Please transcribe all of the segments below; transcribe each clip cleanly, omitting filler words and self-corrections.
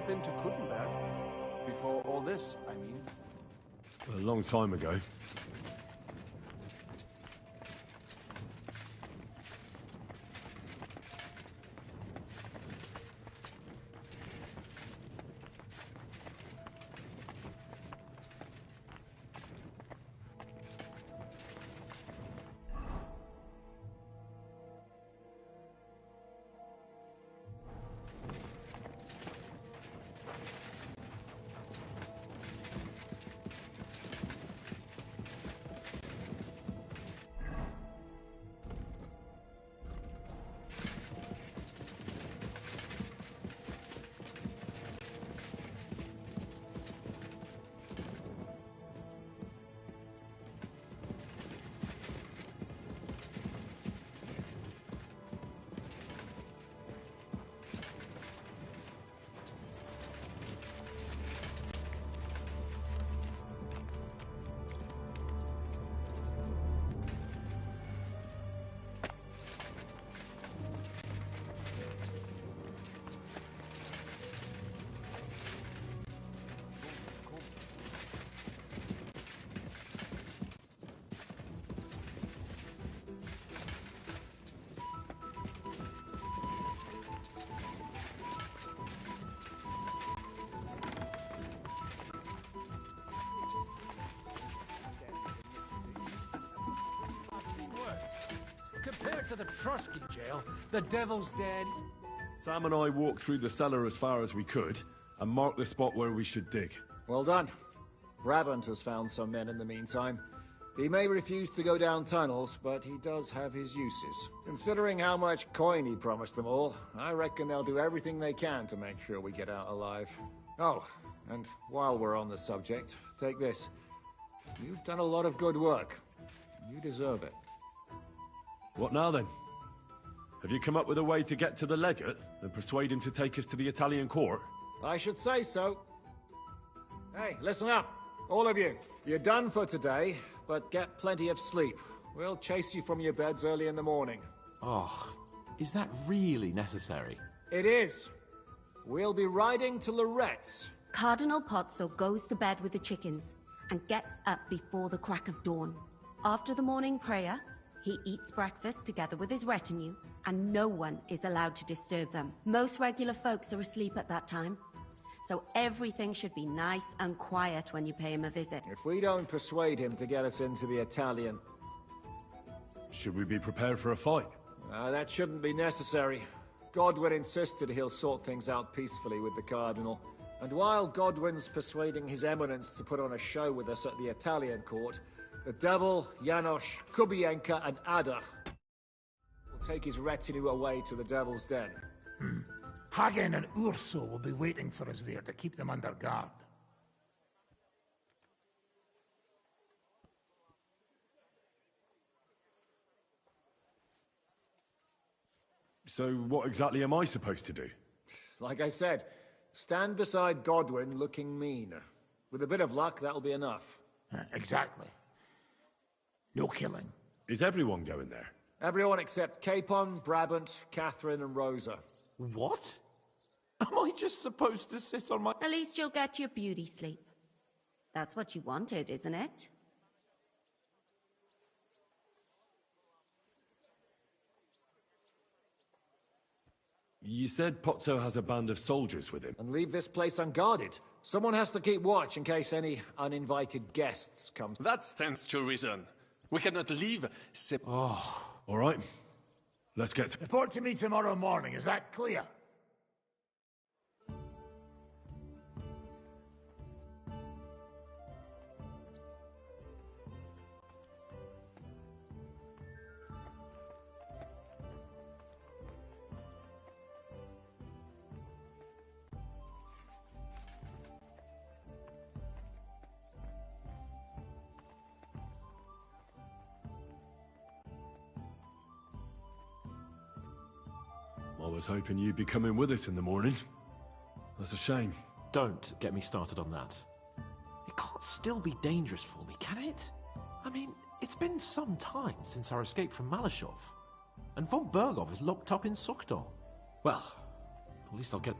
been to Kuttenberg? Before all this, I mean. A long time ago. Compared to the Trusky jail, the Devil's Den. Sam and I walked through the cellar as far as we could, and marked the spot where we should dig. Well done. Brabant has found some men in the meantime. He may refuse to go down tunnels, but he does have his uses. Considering how much coin he promised them all, I reckon they'll do everything they can to make sure we get out alive. Oh, and while we're on the subject, take this. You've done a lot of good work. You deserve it. What now then? Have you come up with a way to get to the legate and persuade him to take us to the Italian court? I should say so. Hey, listen up, all of you. You're done for today, but get plenty of sleep. We'll chase you from your beds early in the morning. Oh, is that really necessary? It is. We'll be riding to Loretz. Cardinal Pozzo goes to bed with the chickens and gets up before the crack of dawn. After the morning prayer, he eats breakfast together with his retinue, and no one is allowed to disturb them. Most regular folks are asleep at that time, so everything should be nice and quiet when you pay him a visit. If we don't persuade him to get us into the Italian... Should we be prepared for a fight? That shouldn't be necessary. Godwin insisted he'll sort things out peacefully with the Cardinal. And while Godwin's persuading His Eminence to put on a show with us at the Italian court, the Devil, Janosch, Kubienka, and Ada will take his retinue away to the Devil's Den. Hagen and Urso will be waiting for us there to keep them under guard. So what exactly am I supposed to do? Like I said, stand beside Godwin looking mean. With a bit of luck, that'll be enough. Exactly. No killing. Is everyone going there? Everyone except Capon, Brabant, Catherine, and Rosa. What? Am I just supposed to sit on my... At least you'll get your beauty sleep. That's what you wanted, isn't it? You said Pozzo has a band of soldiers with him. And leave this place unguarded. Someone has to keep watch in case any uninvited guests come. That stands to reason. We cannot leave. Oh, all right. Let's get to... Report to me tomorrow morning, is that clear? I was hoping you'd be coming with us in the morning. That's a shame. Don't get me started on that. It can't still be dangerous for me, can it? I mean, it's been some time since our escape from Malashov. And von Bergov is locked up in Sukdol. Well, at least I'll get...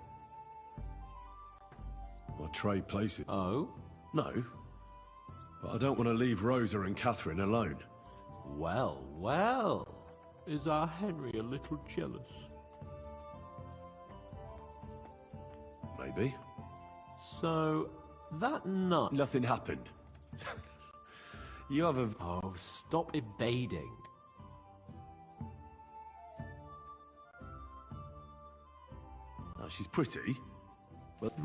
trade places. Oh? No. But I don't want to leave Rosa and Catherine alone. Well, well. Is our Henry a little jealous? Maybe. So, that night... Nothing happened. You have a... Oh, stop evading. Oh, she's pretty. But...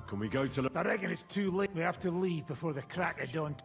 Can we go to... I reckon it's too late. We have to leave before the crack of dawn.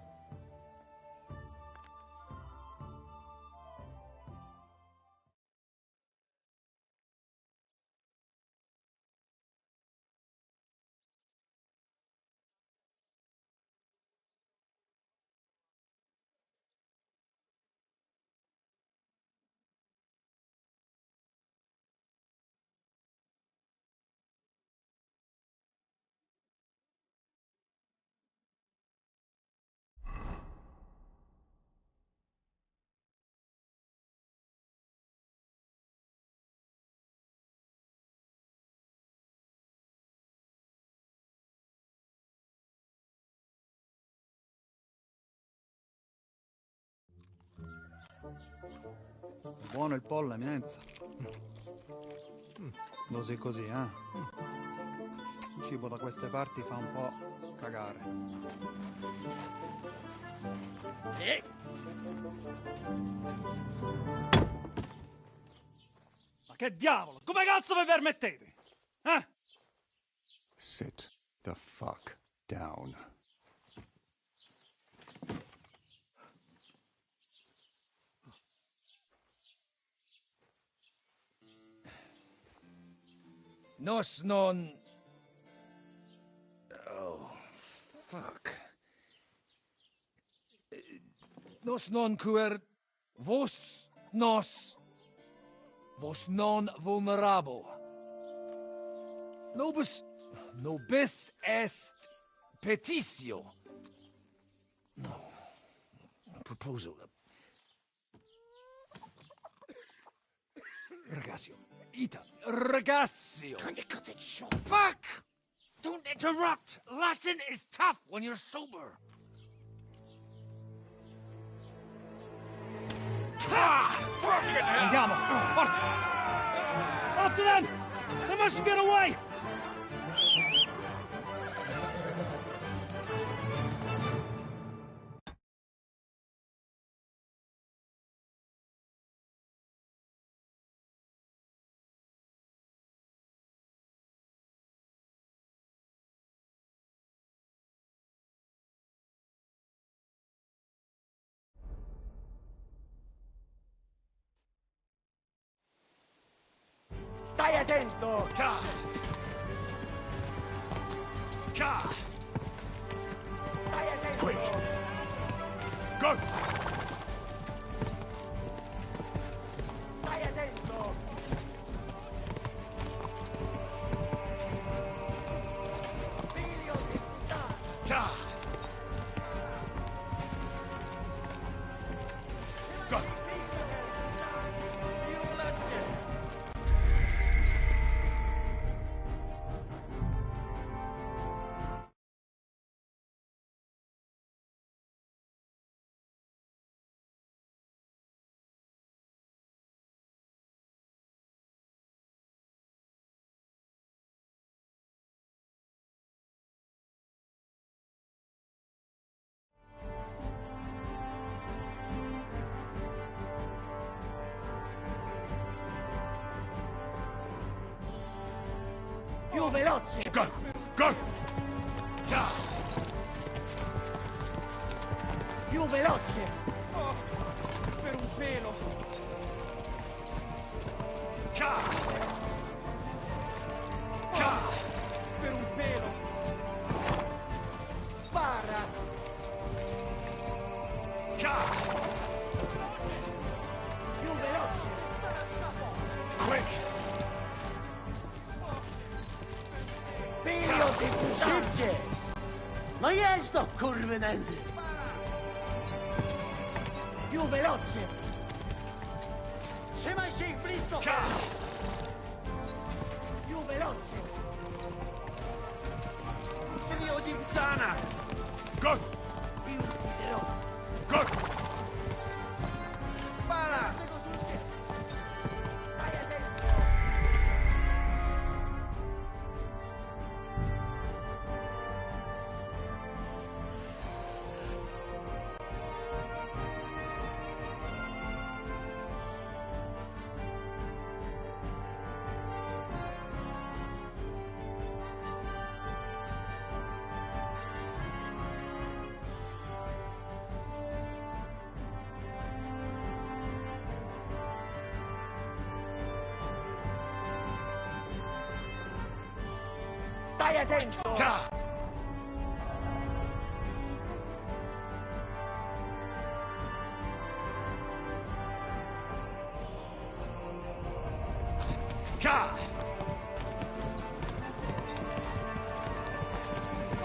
Buono il pollo, eminenza. Così così, eh? Il cibo da queste parti fa un po' cagare. Ma che diavolo? Come cazzo vi permettete? Eh? Sit the fuck down. Nos non... Oh, fuck. Nos non quer... Vos nos... Vos non vulnerabo. Nobis est petitio. No. Proposal. Ragazio. Ita. Ragazio. Can you cut it short? Fuck! Don't interrupt! Latin is tough when you're sober. Ah! Fucking hell! Andiamo! Forza! After them! They must get away! Stai attento! Ca! Stai attento! Quick! Go! Stai attento! Figlio di puttana! Go! Più veloce! Go! Go! Più veloce! Oh, per un pelo! Per un pelo! Spara! Più veloce! Quick! Figlio di puttana! jeżdżą, kurwy nędzy! Più veloce! Trzymaj się ich blisko! Più veloce! Czyli odjebcana! Go! Più ucciderò! Go! Spara! Stai attento! Stai attento!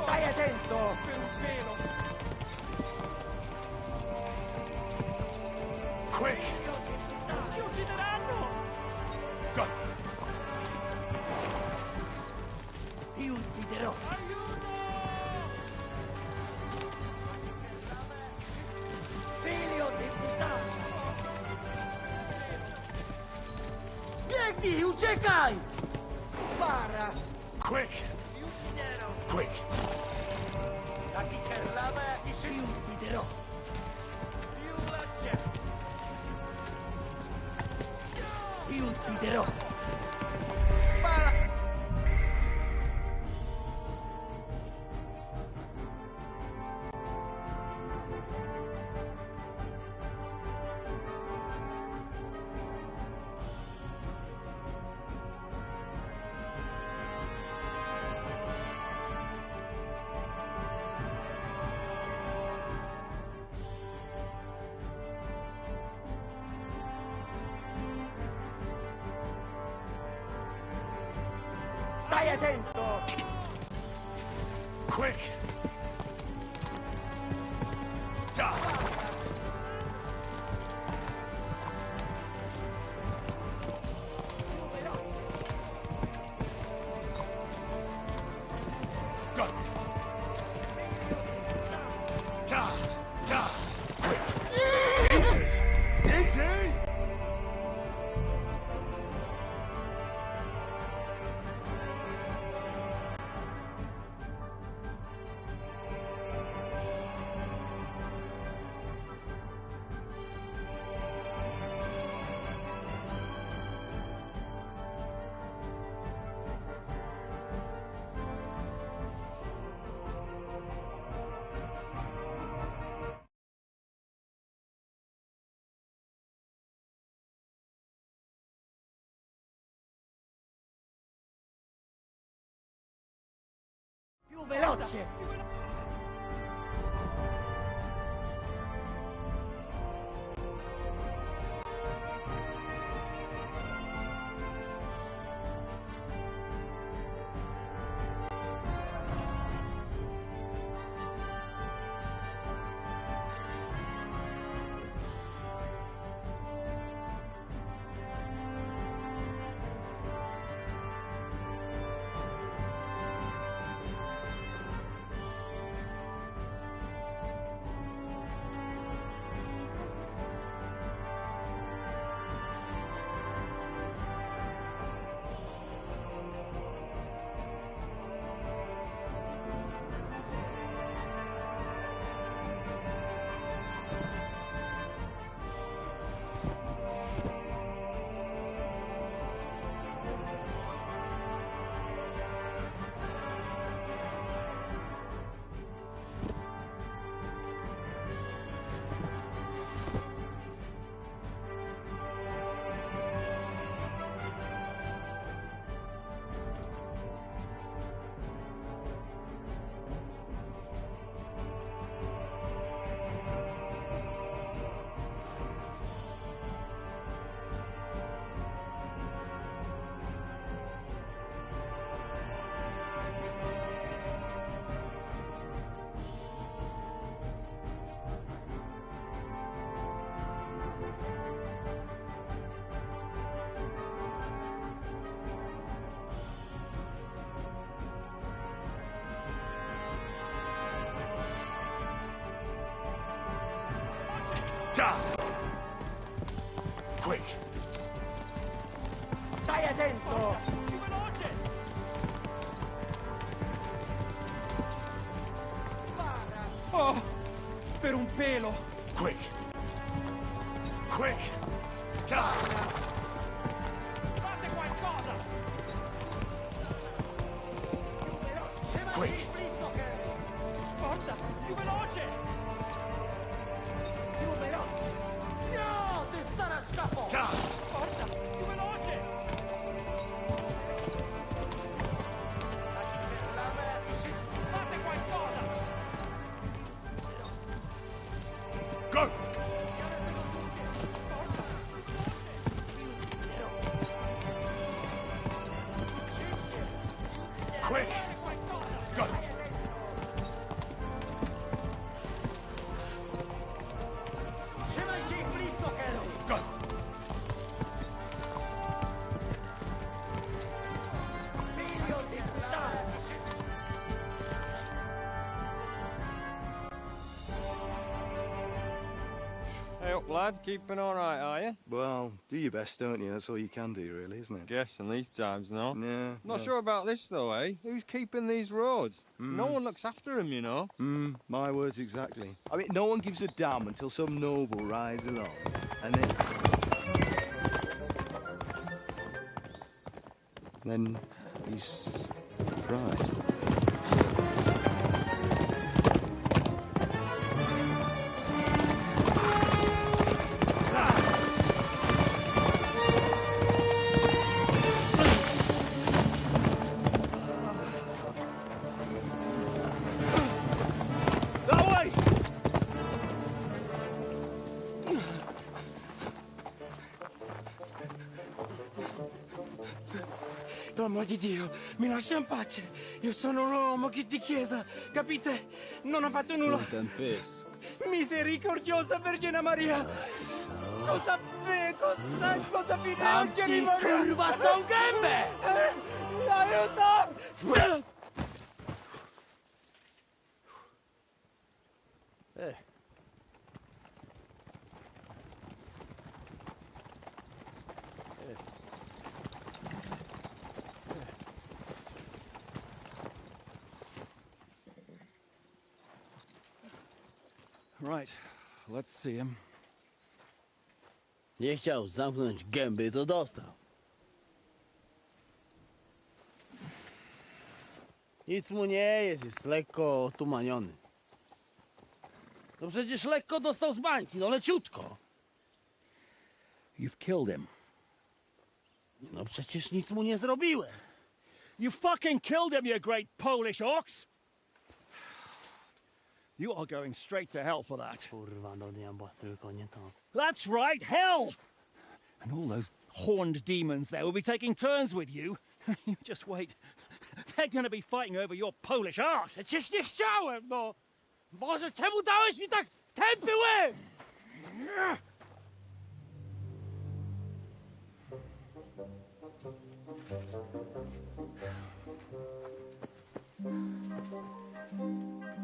Stai attento! Per un pelo! Quick! Ci uccideranno! Go! Ti ucciderò! Figlio di puttana! Biegnij, uciekaj! Spara! Quick! Ti ucciderò! Quick! Taki kerlama jakiś ti ucciderò! Più veloce! Ti ucciderò! Spara! Stai attento! Quick! Go! Go! Go! Go! Quick! Easy! Easy! Più veloce! Quick! Stai attento! Oh, per un pelo! Quick! Quick! Fate qualcosa! Quick! Forza! Più veloce! Più veloce! No! Ti sta a scappo! Forza! Più veloce! Fate qualcosa! Go! Quick! Go! Go! Hey up, lad. Keeping all right, are you? Well, do your best, don't you? That's all you can do, really, isn't it? Guess in these times, no? Yeah. Not sure about this, though, eh? Who's keeping these roads? No one looks after them, you know. My words exactly. I mean, no one gives a damn until some noble rides along, and then he's surprised. Per amor di Dio, mi lascia in pace. Io sono un uomo di chiesa, capite? Non ho fatto nulla. Misericordiosa Vergine Maria! Cosa vi Vergine Maria? Curvato un gambe! Aiuto! Right, let's see him. Nie chciał zamknąć gęby, to dostał. Nic mu nie jest lekko otumaniony. No przecież lekko dostał z bańki, no leciutko. You've killed him. No przecież nic mu nie zrobiłem. You fucking killed him, you great Polish ox! You are going straight to hell for that. Kurwa, do diabła, tylko nie to. That's right, hell! And all those horned demons there will be taking turns with you. You just wait. They're gonna be fighting over your Polish ass! Przecież nie chciałem, no! Boże, czemu dałeś mi tak tępy łeb?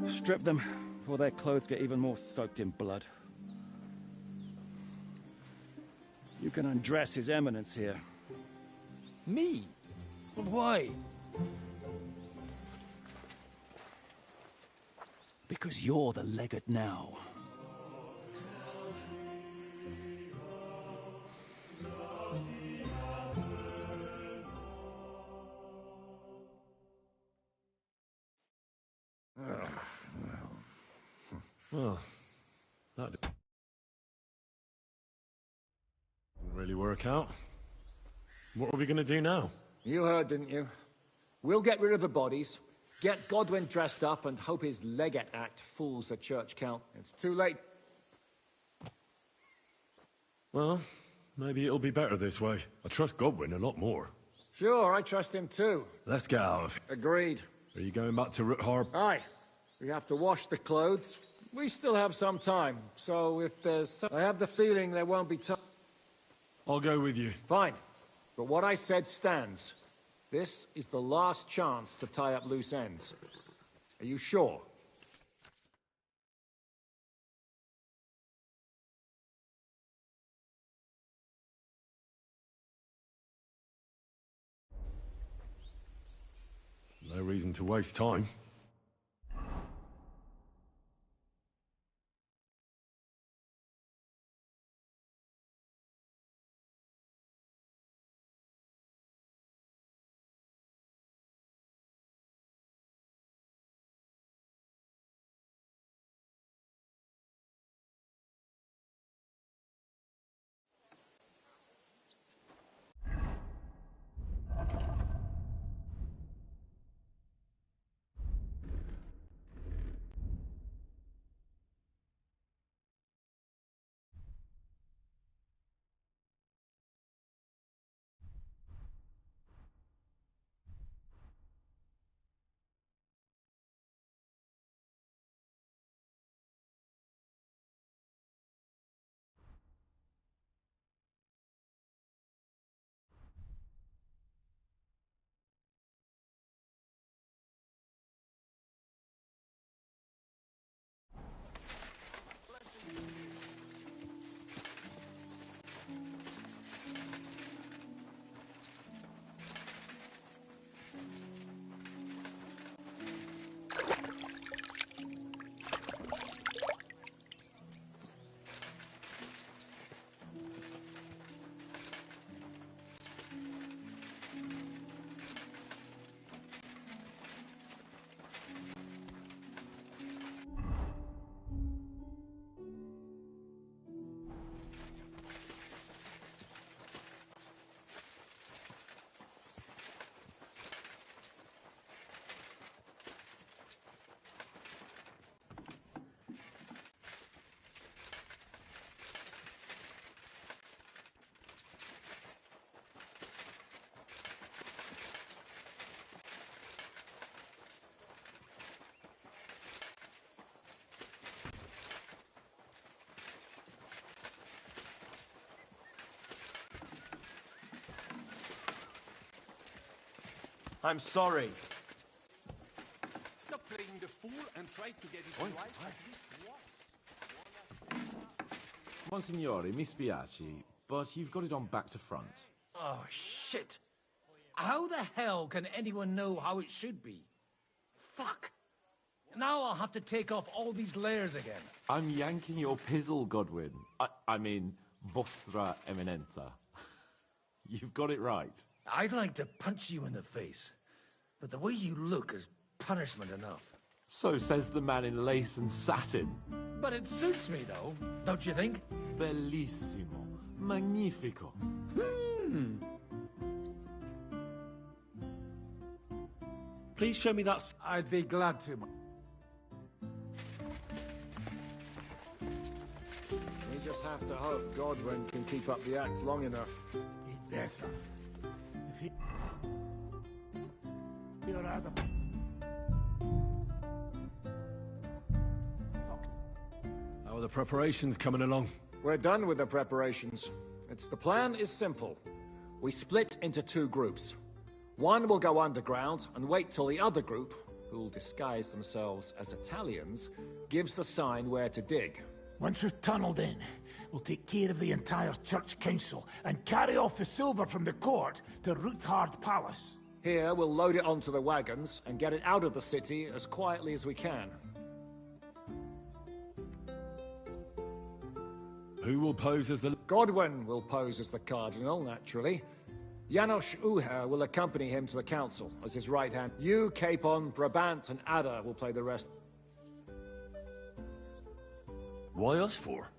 Strip them before their clothes get even more soaked in blood. You can undress His Eminence here. Me? Why? Because you're the legate now. Well, that didn't really work out. What are we going to do now? You heard, didn't you? We'll get rid of the bodies, get Godwin dressed up, and hope his legate act fools the church count. It's too late. Well, maybe it'll be better this way. I trust Godwin a lot more. Sure, I trust him too. Let's get out of here. Agreed. Are you going back to Rutharb? Aye. We have to wash the clothes. We still have some time, so if there's I have the feeling there won't be time. I'll go with you. Fine. But what I said stands. This is the last chance to tie up loose ends. Are you sure? reason to waste time. I'm sorry. Stop playing the fool and try to get it right at least once. Monsignore, mi spiace, but you've got it on back to front. Oh, shit. How the hell can anyone know how it should be? Fuck. Now I'll have to take off all these layers again. I'm yanking your pizzle, Godwin. I mean, vostra eminenza. You've got it right. I'd like to punch you in the face, but the way you look is punishment enough. So says the man in lace and satin. But it suits me, though, don't you think? Bellissimo. Magnifico. Please show me that. I'd be glad to. We just have to hope Godwin can keep up the act long enough. He'd better. If you're Adam. How are the preparations coming along? We're done with the preparations. The plan is simple. We split into two groups. One will go underground and wait till the other group, who'll disguise themselves as Italians, gives the sign where to dig. Once we're tunneled in, we'll take care of the entire church council and carry off the silver from the court to Ruthard Palace. Here, we'll load it onto the wagons and get it out of the city as quietly as we can. Who will pose as the... Godwin will pose as the Cardinal, naturally. Janos Uher will accompany him to the council as his right hand. You, Capon, Brabant, and Ada will play the rest. Why us for?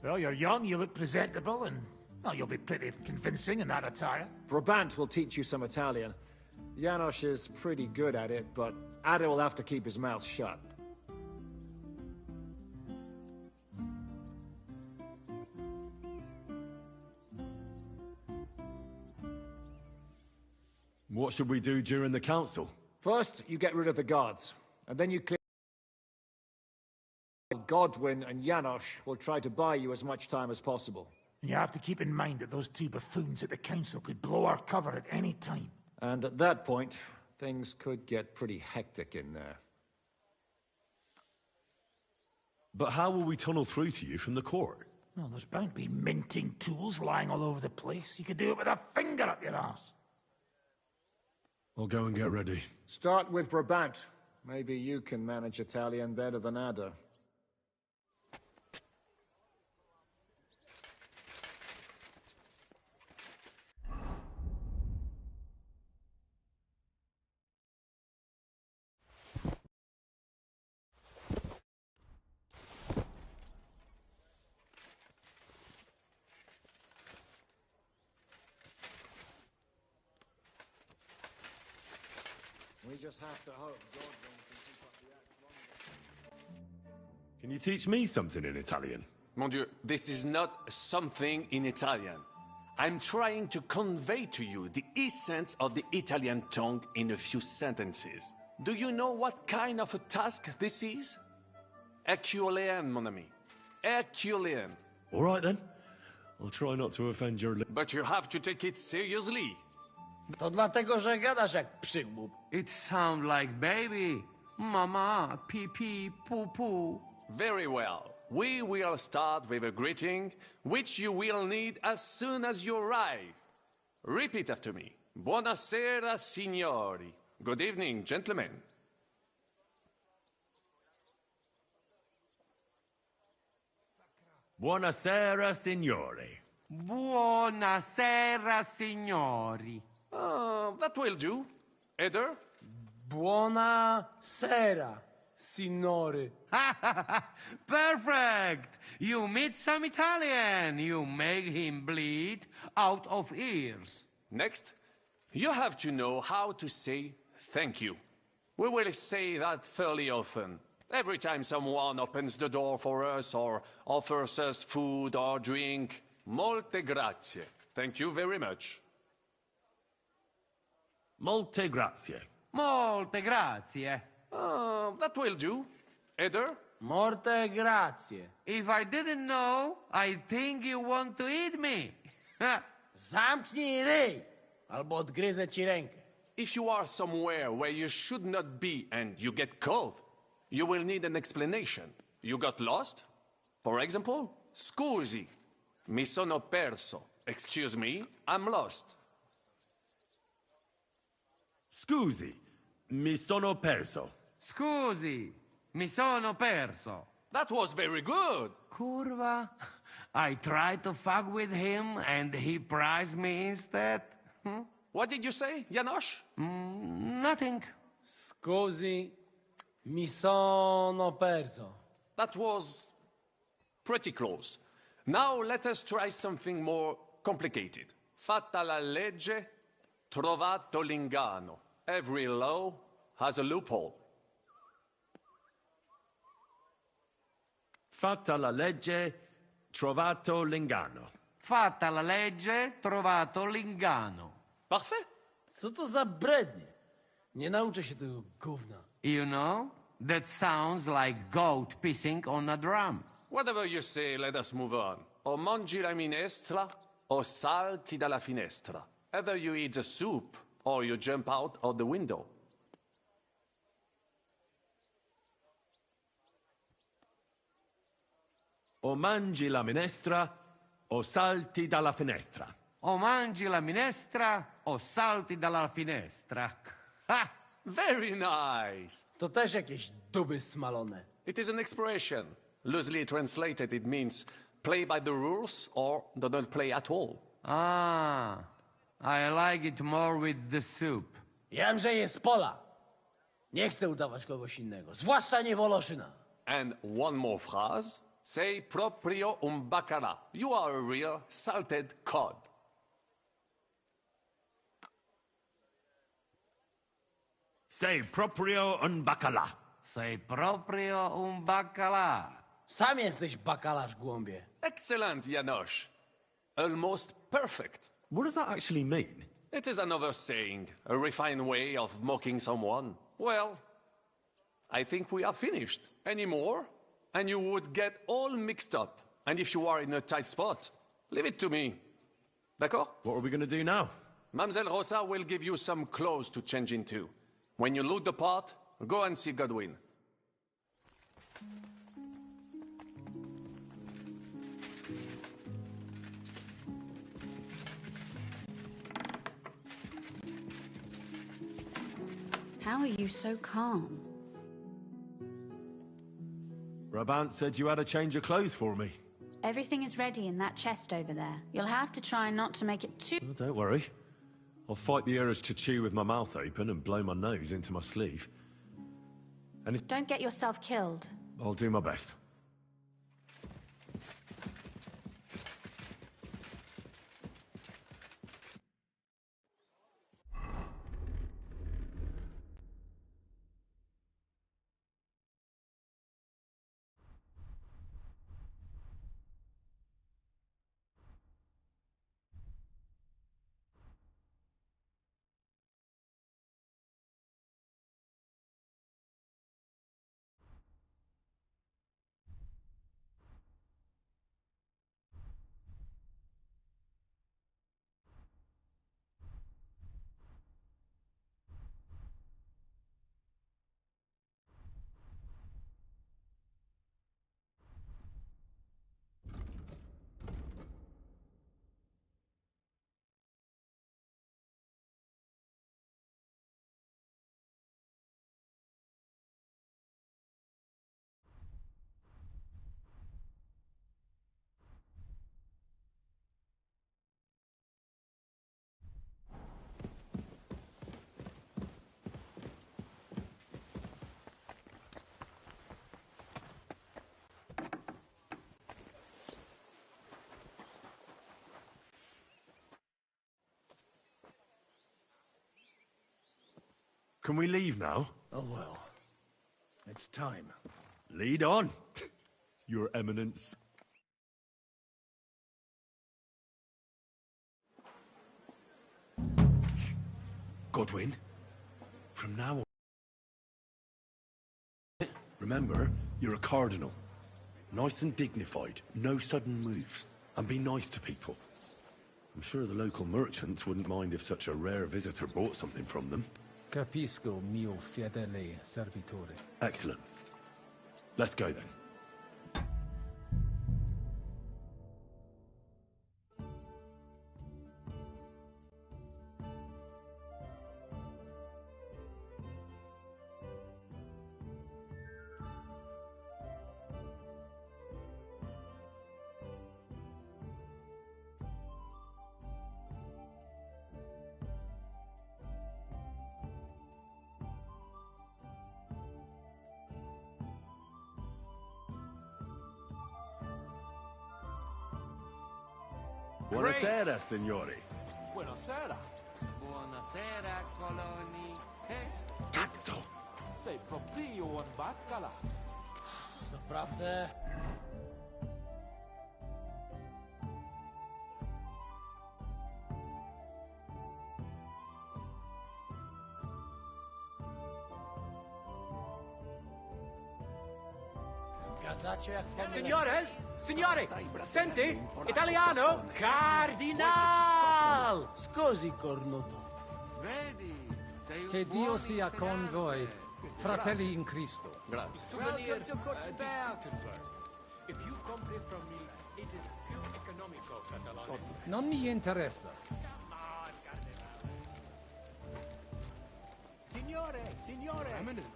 Well, you're young, you look presentable, and well, you'll be pretty convincing in that attire. Brabant will teach you some Italian. Janos is pretty good at it, but Ada will have to keep his mouth shut. What should we do during the council? First, you get rid of the guards, and then you clear... Godwin and Janos will try to buy you as much time as possible. And you have to keep in mind that those two buffoons at the council could blow our cover at any time. And at that point, things could get pretty hectic in there. But how will we tunnel through to you from the court? Well, there's bound to be minting tools lying all over the place. You could do it with a finger up your arse. I'll go and get ready. Start with Brabant. Maybe you can manage Italian better than Ada. We just have to hope Godwin can keep up the act longer. Can you teach me something in Italian? Mon Dieu, this is not something in Italian. I'm trying to convey to you the essence of the Italian tongue in a few sentences. Do you know what kind of a task this is? Herculean, mon ami. Herculean. All right then. I'll try not to offend your... But you have to take it seriously. To dlatego, że gadasz jak przygłup. It sounds like baby. Mama, pee pee, poo poo. Very well. We will start with a greeting, which you will need as soon as you arrive. Repeat after me. Buonasera, signori. Good evening, gentlemen. Buonasera, signori. Buonasera, signori. That will do. Eder? Buonasera, signori. Perfect! You meet some Italian. You make him bleed out of ears. Next, you have to know how to say thank you. We will say that fairly often. Every time someone opens the door for us or offers us food or drink. Molte grazie. Thank you very much. Molte grazie. Molte grazie. That will do. Eder? Morte grazie. If I didn't know, I think you want to eat me. Zamknij ryj, albo odgryzę ci rękę. If you are somewhere where you should not be and you get cold, you will need an explanation. You got lost? For example, scusi, mi sono perso. Excuse me, I'm lost. Scusi, mi sono perso. Scusi, mi sono perso. That was very good. Curva. I tried to fuck with him and he prized me instead. What did you say, Janosch? Nothing. Scusi, mi sono perso. That was pretty close. Now let us try something more complicated. Fatta la legge, trovato l'ingano. Every law has a loophole. Fatta la legge, trovato l'ingano. Fatta la legge, trovato l'ingano. Parfait. Co to za brednie? Nie nauczę się tego gówna. You know, that sounds like goat pissing on a drum. Whatever you say, let us move on. O mangi la minestra, o salti dalla finestra. Either you eat the soup, or you jump out of the window. O mangi la minestra, o salti dalla finestra. O mangi la minestra, o salti dalla finestra. Ha! Very nice. To też jakieś duby smalone. It is an expression. Loosely translated, it means play by the rules or do not play at all. Ah, I like it more with the soup. Jamże jest Pola. Nie chcę udawać kogoś innego, zwłaszcza nie Woloszyna. And one more phrase. Say proprio un bacala. You are a real salted cod. Sei proprio un baccalà. Sei proprio un baccalà. Sam jesteś bakalarz, głąbie. Excellent, Janosch. Almost perfect. What does that actually mean? It is another saying, a refined way of mocking someone. Well, I think we are finished. Any more? And you would get all mixed up. And if you are in a tight spot, leave it to me. D'accord? What are we going to do now? Mamselle Rosa will give you some clothes to change into. When you loot the pot, go and see Godwin. How are you so calm? Brabant said you had a change of clothes for me. Everything is ready in that chest over there. You'll have to try not to make it too... Oh, don't worry. I'll fight the urge to chew with my mouth open and blow my nose into my sleeve. And if... Don't get yourself killed. I'll do my best. Can we leave now? Oh well. It's time. Lead on, Your Eminence. Psst. Godwin, from now on... Remember, you're a cardinal. Nice and dignified, no sudden moves, and be nice to people. I'm sure the local merchants wouldn't mind if such a rare visitor bought something from them. Capisco, mio fedele servitore. Excellent. Let's go then. Buonasera, signori. Buonasera. Buonasera, coloni. Cazzo! Sei proprio un baccala. Naprawdę? Signores, signore, senti? Italiano? Cardinal! Scusi, cornuto. Vedi, sei un Che Dio buon sia con voi, fratelli in Cristo. Grazie. Welcome to Gothenburg. If you come here from me, it is più economico, Catalano. Non mi interessa. Signore,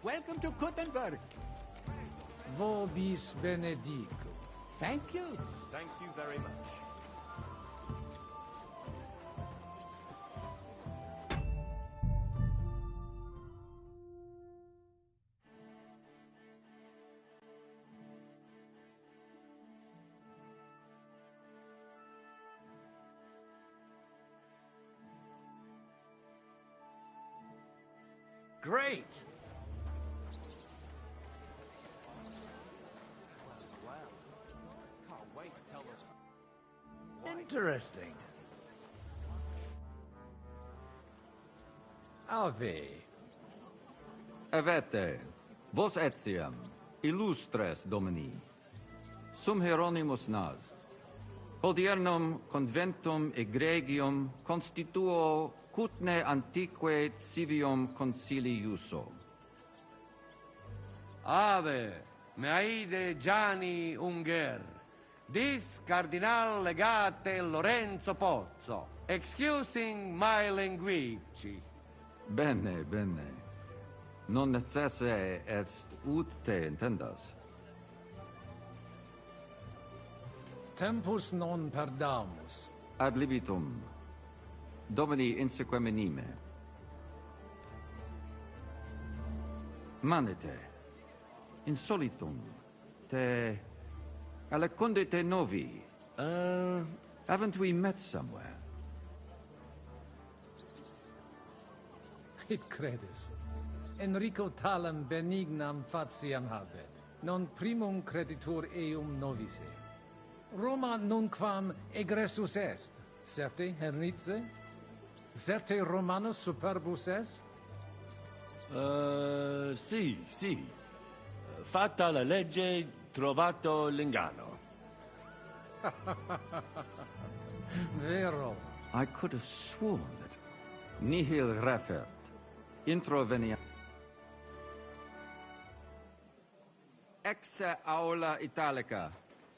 welcome to Gothenburg. Vobis benedico. Thank you. Thank you very much. Great! Interesting. Ave. Evete, vos etiam, illustres domini, sum Hieronymus nas, hodiernum conventum egregium constituo cutne antique civium concili iuso. Ave, meaide Gianni Unger, dis Cardinal Legate Lorenzo Pozzo, excusing my language. Bene, bene. Non necesse est ut te intendas. Tempus non perdamus. Ad libitum. Domini insequem anime. Manete. Insolitum. Te... Alecunde te novi. Haven't we met somewhere? Id credis. Enrico talam benignam fatiam habet. Non primum creditur eum novice. Roma nunquam egressus est. Certe hernice? Certe Romanus superbus est? Sì. Fatta la legge, trovato l'inganno. Vero. I could have sworn that nihil refert. Introvenia. Exe aula italica.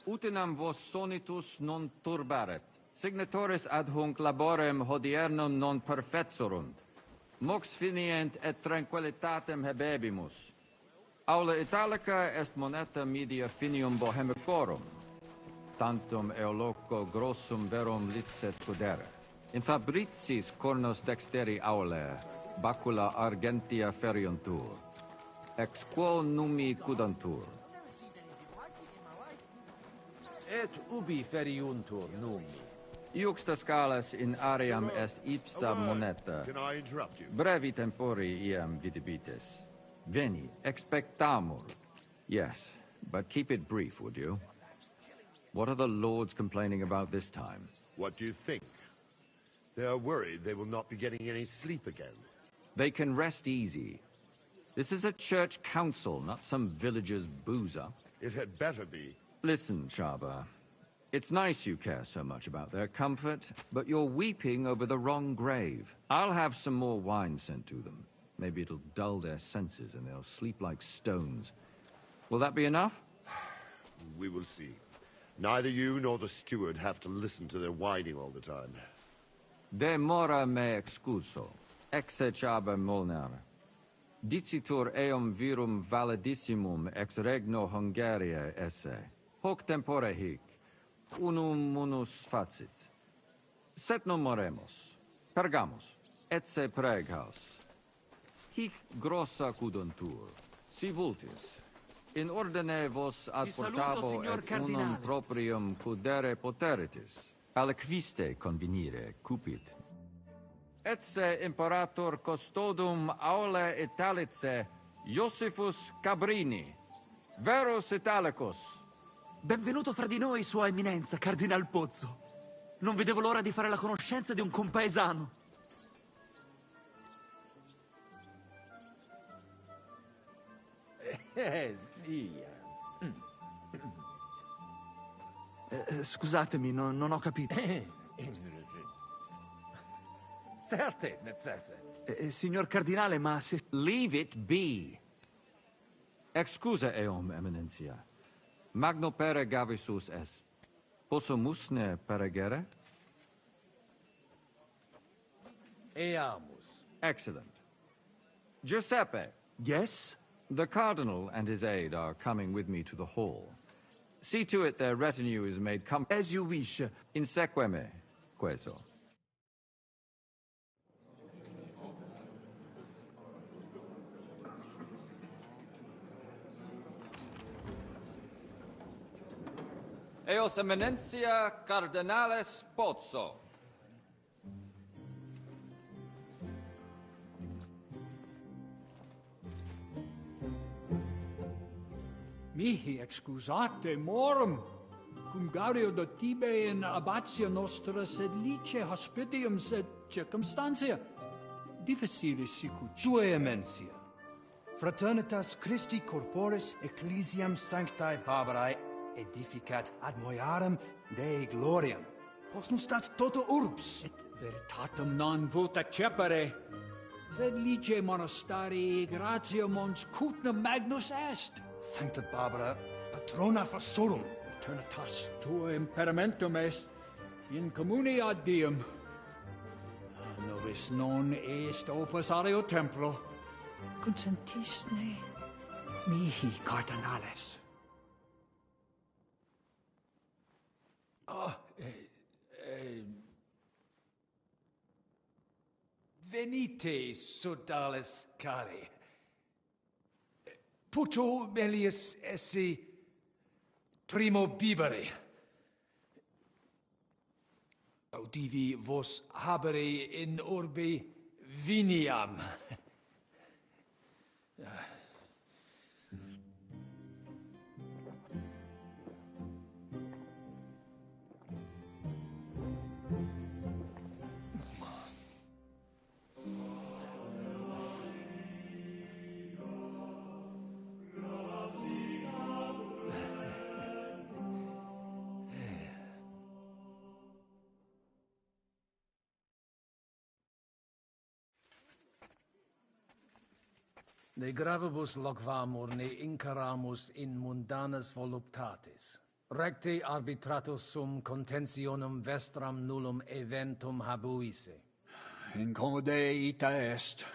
Utinam vos sonitus non turbaret. Signatoris ad hunc laborem hodiernum non perfetsurunt. Mox finient et tranquillitatem habebimus. Aula italica est moneta media finium bohemicorum. Tantum eoloco grossum verum licet pudere. In fabricis cornos dexteri aule, bacula argentia feriuntur. Ex quo numi cudantur. Et ubi feriuntur numi? Iuxta scalas in aream est ipsa moneta. Can I interrupt you? Brevi tempori iam vidibitis. Veni, expectamur. Yes, but keep it brief, would you? What are the lords complaining about this time? What do you think? They are worried they will not be getting any sleep again. They can rest easy. This is a church council, not some villager's boozer. It had better be. Listen, Chaba. It's nice you care so much about their comfort, but you're weeping over the wrong grave. I'll have some more wine sent to them. Maybe it'll dull their senses and they'll sleep like stones. Will that be enough? We will see. Neither you nor the steward have to listen to their whining all the time. De mora me excuso. Exe Chaba Molnar. Dicitur eum virum validissimum ex regno Hungaria esse. Hoc tempore hic. Unum munus facit. Set non moremus. Pergamus. Etse preghaus. Hic grossa cuduntur. Si vultis. In ordine vos ad portabo et unum proprium cudere poteritis. Aliquiste convenire cupit. Etse imperator custodum aule Italice Iosifus Cabrini. Verus Italicus. Benvenuto fra di noi, Sua Eminenza, Cardinal Pozzo. Non vedevo l'ora di fare la conoscenza di un compaesano. Scusatemi, non ho capito. Certe necesse. Signor Cardinale, ma se... Leave it be. Excusa eum, Eminentia. Magno pere gavisus est. Possumusne peregere? Eamus. Excellent. Giuseppe. Yes? The Cardinal and his aide are coming with me to the hall. See to it their retinue is made as you wish. Insequeme, queso. Eos Eminentia Cardinales Pozzo. Mihi excusate morum, cum gaudio de tibe in abatia nostra sed lice hospitium sed circumstantia difficilis sicut. Tua Eminentia, fraternitas Christi corporis ecclesiam sanctae Barbarae edificat ad moiarem Dei gloriam. Posnustat toto urbs. Et veritatem non vult accepere, sed lice monastarii gratia mons cutnam magnus est. Sancta Barbara, patrona forsorum. Eternitas tua imperamentum est in communi ad diem. Nobis non est opus areo templo, consentisne mihi cardinales. Venite, sodales cari. Puto melius esse primo bibere. Audivi vos habere in orbe viniam. Ne gravibus loquamur ne incaramus in mundanas voluptatis. Recte arbitratus sum contentionum vestram nullum eventum habuisse. Incomode ita est.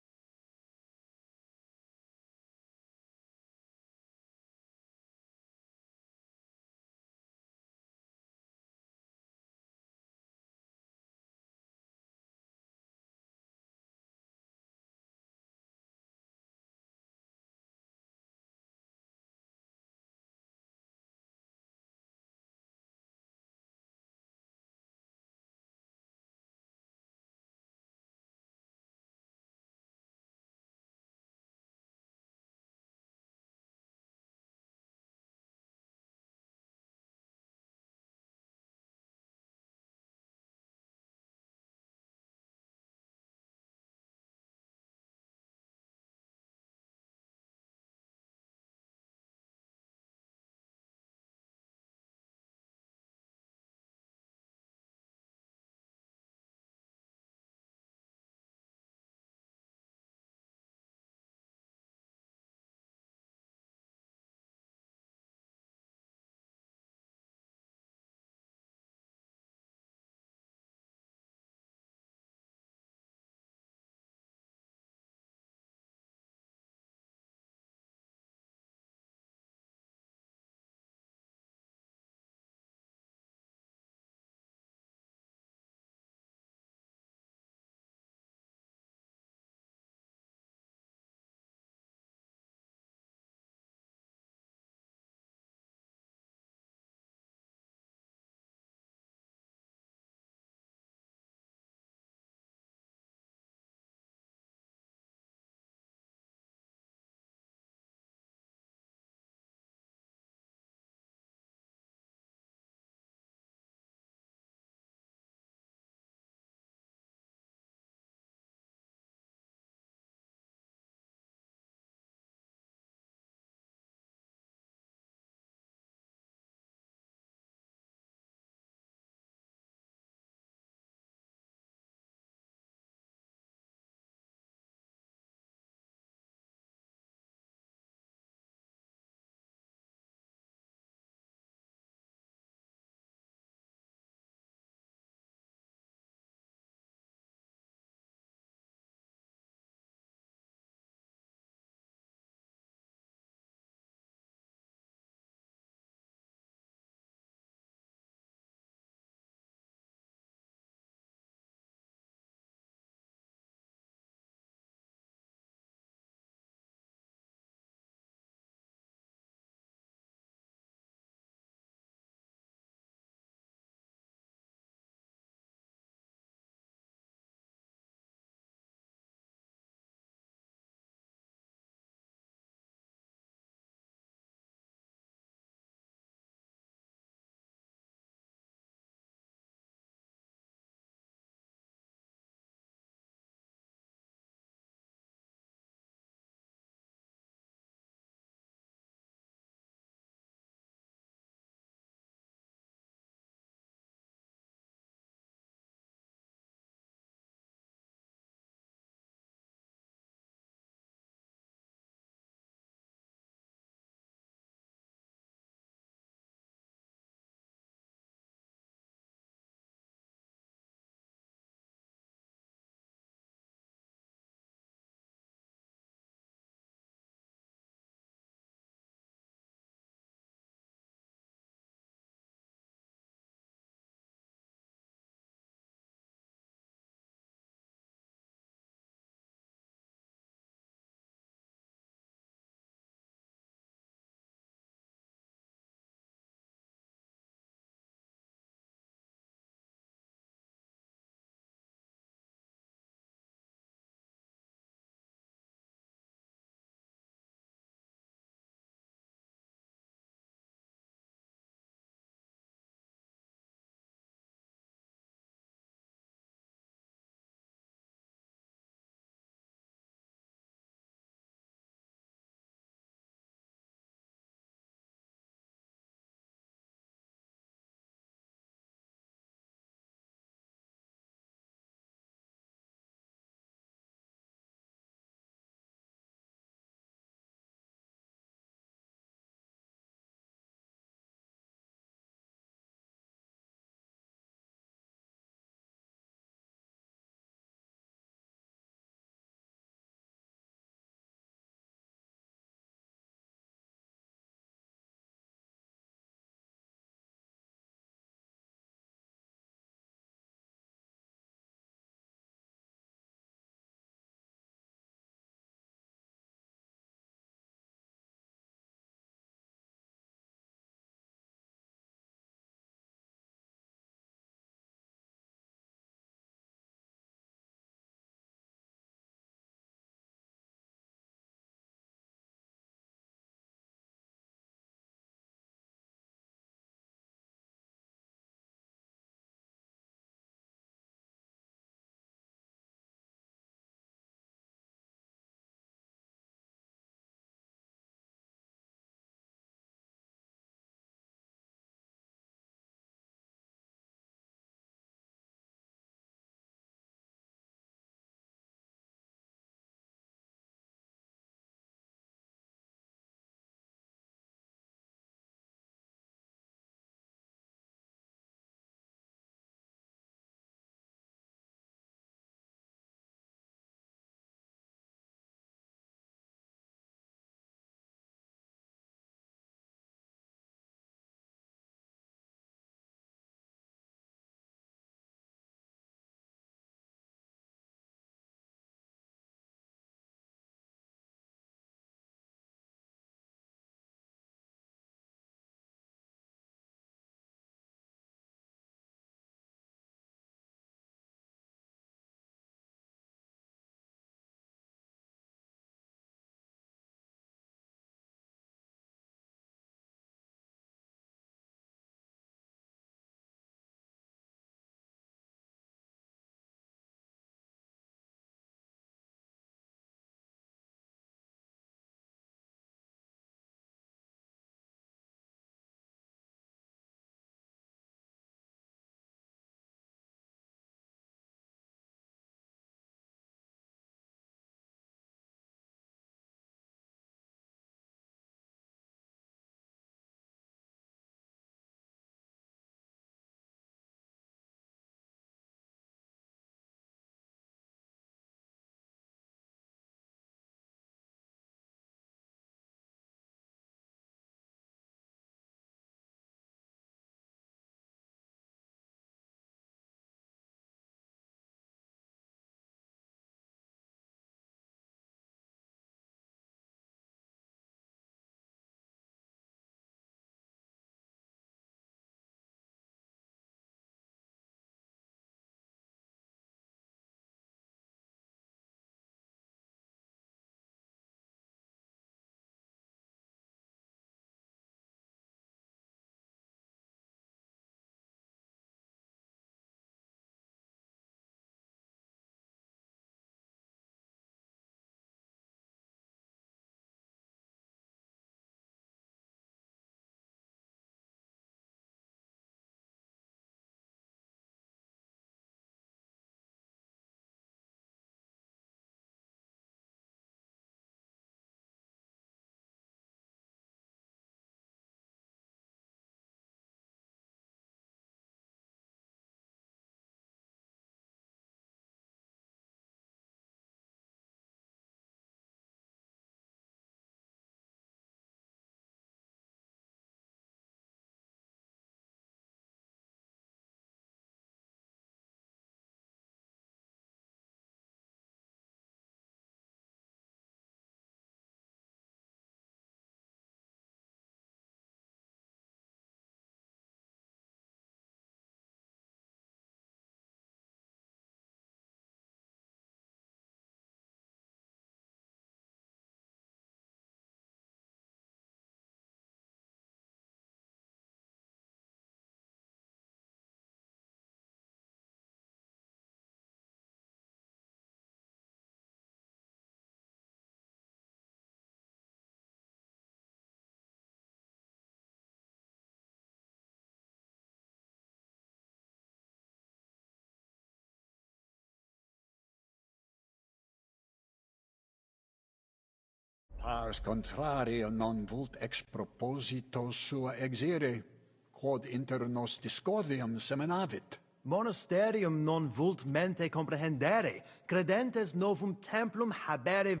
Pars contrario non vult ex proposito sua exire, quod inter nos discordium seminavit. Monasterium non vult mente comprehendere, credentes novum templum habere...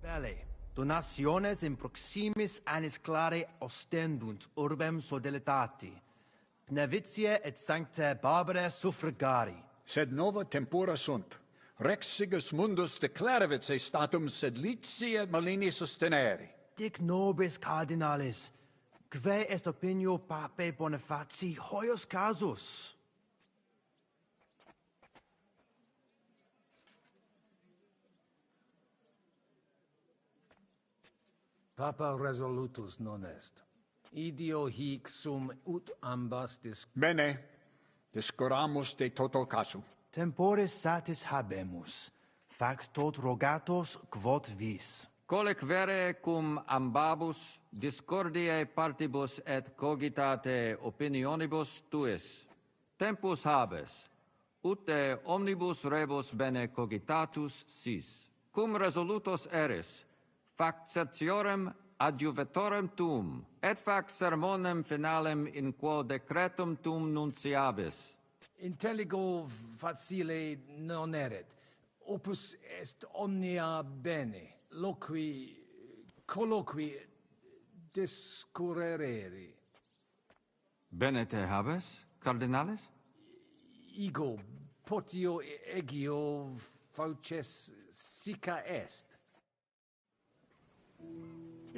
Belle, donationes in proximis annis clare ostendunt urbem sodelitati. Nevitiae et sanctae Barbarae suffragari. Sed nova tempora sunt. Rex sigus mundus declaravit se statum sed lici et malini sostenere. Dic nobis cardinalis, quae est opinio papae Bonifaci hoius casus? Papa resolutus non est. Idio hic sum ut ambas Bene, discuramus de toto casu. Temporis satis habemus, fac tot rogatos quod vis. Colec vere cum ambabus discordiae partibus et cogitate opinionibus tuis. Tempus habes, ut de omnibus rebus bene cogitatus sis. Cum resolutos eris, fac certiorem adjuvetorem tuum, et fac sermonem finalem in quo decretum tuum nunciabis. Intelligo facile non erit. Opus est omnia bene. Loqui, colloqui, discurrere. Bene te habes, cardinalis? Ego, potio egio fauces sica est.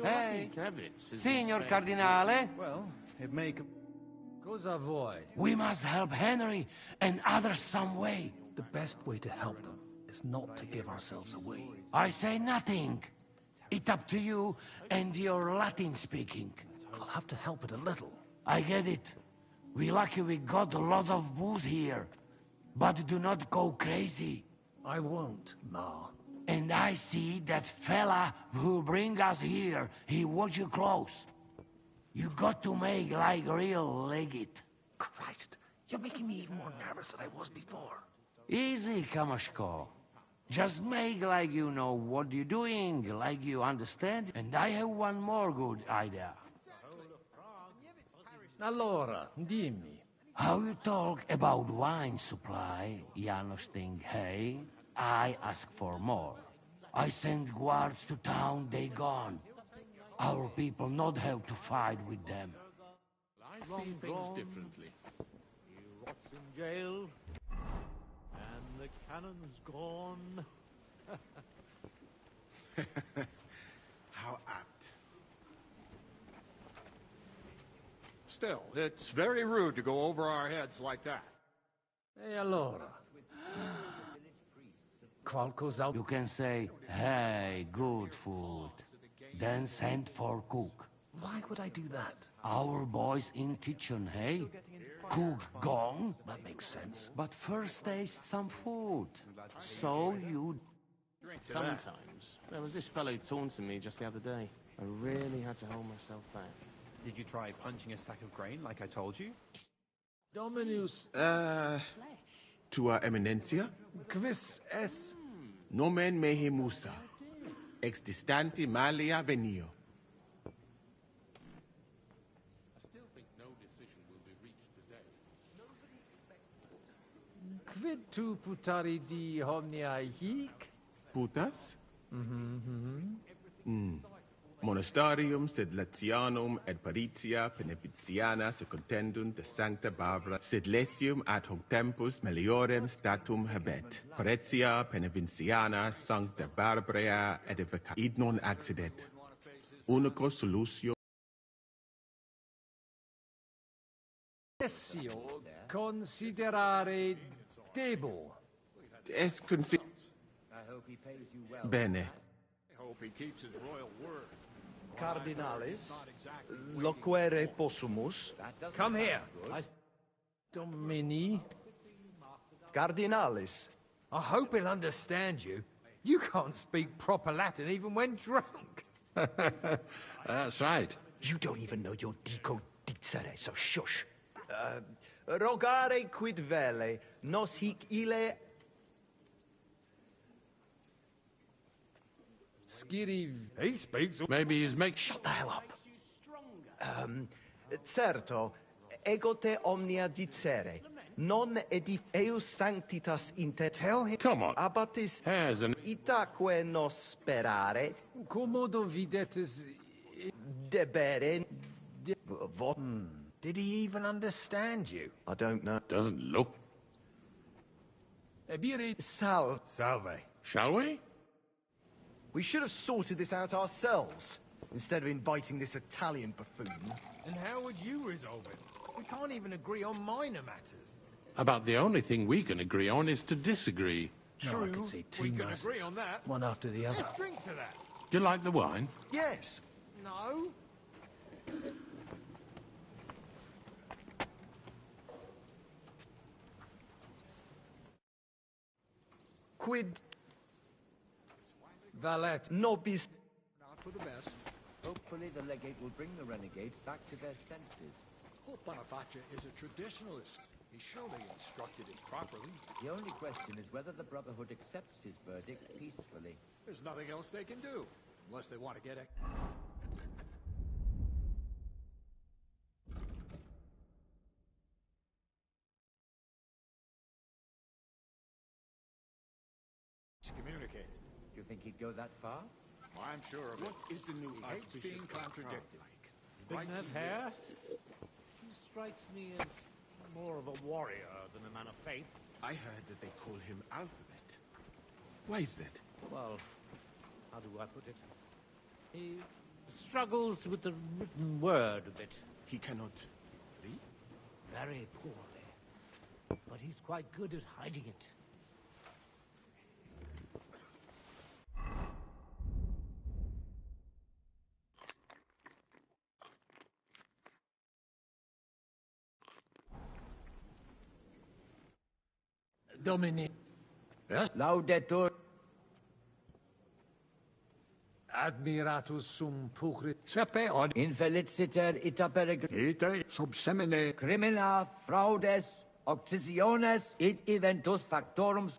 Hey, Signor Cardinale? Well, it may... Cosa vuoi? We must help Henry and others some way. The best way to help them is not to give ourselves away. I say nothing. It's up to you and your Latin speaking. I'll have to help it a little. I get it. We lucky we got a lot of booze here. But do not go crazy. I won't, Ma. And I see that fella who bring us here, he watch you close. You got to make like real legit. Christ, you're making me even more nervous than I was before. Easy, Kamashko. Just make like you know what you're doing, like you understand. And I have one more good idea. Allora, dimmi. How you talk about wine supply, Janos think, hey? I ask for more. I send guards to town, they gone. Our people not have to fight with them. I see things differently. He rots in jail, and the cannon's gone. How apt. Still, it's very rude to go over our heads like that. E allora? Qualcos'altro? You can say, hey, good food. Then send for cook. Why would I do that? Our boys in kitchen, hey? Cook gone? That makes sense. But first taste some food. So you... Sometimes. There was this fellow taunting me just the other day. I really had to hold myself back. Did you try punching a sack of grain like I told you? Dominus... Tua Eminencia? Quis es? Nomen mehe Musa. Ex distanti malia venio. I still think no decision will be reached today. Quid tu putari di homnia hic? Putas? Monastarium sed Latianum et Paritia Penepiciana se contendunt de Sancta Barbara sed lesium ad hoc tempus meliorem statum habet. Paritia Penepiciana Sancta Barbara edificat. Id non accidet. Unico solutio Essio considerare debo. es consi... Bene. I hope he keeps his royal word. Cardinalis, loquere possumus. Come here. Domini. Cardinalis. I hope he'll understand you. You can't speak proper Latin even when drunk. That's right. You don't even know your dico dicere, so shush. Rogare quid vele, nos hic ille Skiri... He speaks... Maybe he's make... Shut the hell up. Certo, ego te omnia dicere, non edif eus sanctitas inter... Tell him... Come on. Abatis... Has an... Itaque nos sperare... Commodo videtes... Debere... Did he even understand you? I don't know. Doesn't look... Ebire... Salve. Shall we? We should have sorted this out ourselves, instead of inviting this Italian buffoon. And how would you resolve it? We can't even agree on minor matters. About the only thing we can agree on is to disagree. No, I could see two We can masses, agree on that. one after the other. Let's drink to that. Do you like the wine? Yes. No. Quid Valet. nobis... Not for the best. Hopefully the legate will bring the renegades back to their senses. Pope Boniface is a traditionalist. He surely instructed it properly. The only question is whether the Brotherhood accepts his verdict peacefully. There's nothing else they can do, unless they want to get it. Communicated. Do you think he'd go that far? I'm sure of it. What is the new He hates Archbishop being of Prague contradicted. like? Big enough hair? He strikes me as more of a warrior than a man of faith. I heard that they call him Alphabet. Why is that? Well, how do I put it? He struggles with the written word a bit. He cannot read? Very poorly. But he's quite good at hiding it. Domini. Yes? Laudetur. Admiratus sum pucrit. Sepe od Infeliciter ita Ite sub semine. crimina fraudes occisiones id eventus factorum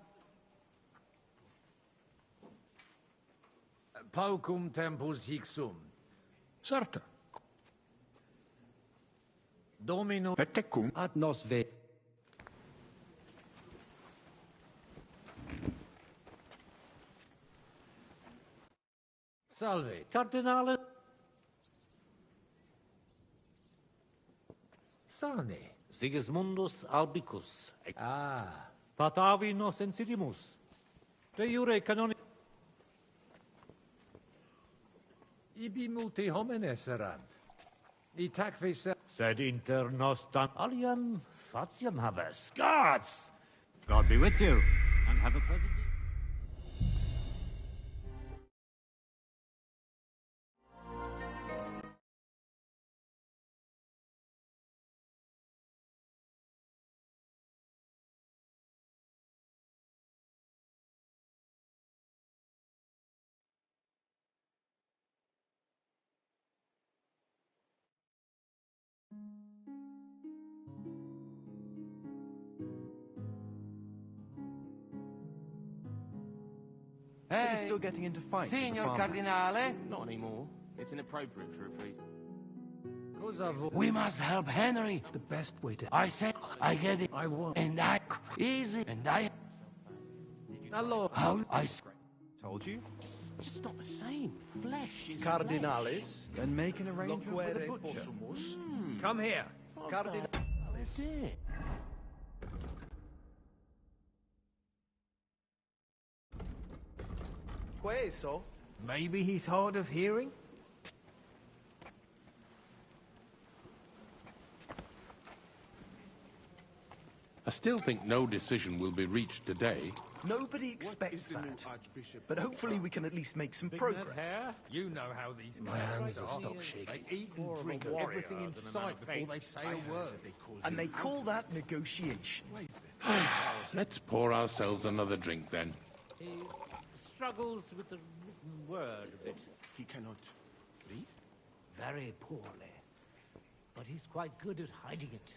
Paucum tempus hic sum. Certa. Domino. Et tecum. ad nos ve. Salve. Cardinale. Sane. Sigismundus Albicus. Ah. Patavi nos insidimus. De jure canoni. Ibi multi homines erant. Itaque se... Sed inter nos dan aliam fatiam habes. Gods! God be with you, and have a pleasant day. Hey, still getting into fights. with the Signor farmers. Cardinale? Not anymore. It's inappropriate for a priest. We must help Henry. The best way to... I said, I get it. I won't. And I... Easy. And I... Hello. How... Told you. It's just not the same. Flesh is Cardinales. Then make an arrangement with the Loquere butcher. possumus. Come here. Cardinales. That's it. Queso. Maybe he's hard of hearing? I still think no decision will be reached today. Nobody expects The new that. Archbishop But of hopefully Prague. we can at least make some Big progress. nut hair? You know how these My guys hands are. will stop shaking. They eat and drink everything in sight before they say a word. And they call that negotiation. Why is that? Let's pour ourselves another drink then. He struggles with the written word a bit. He cannot read? Very poorly. But he's quite good at hiding it.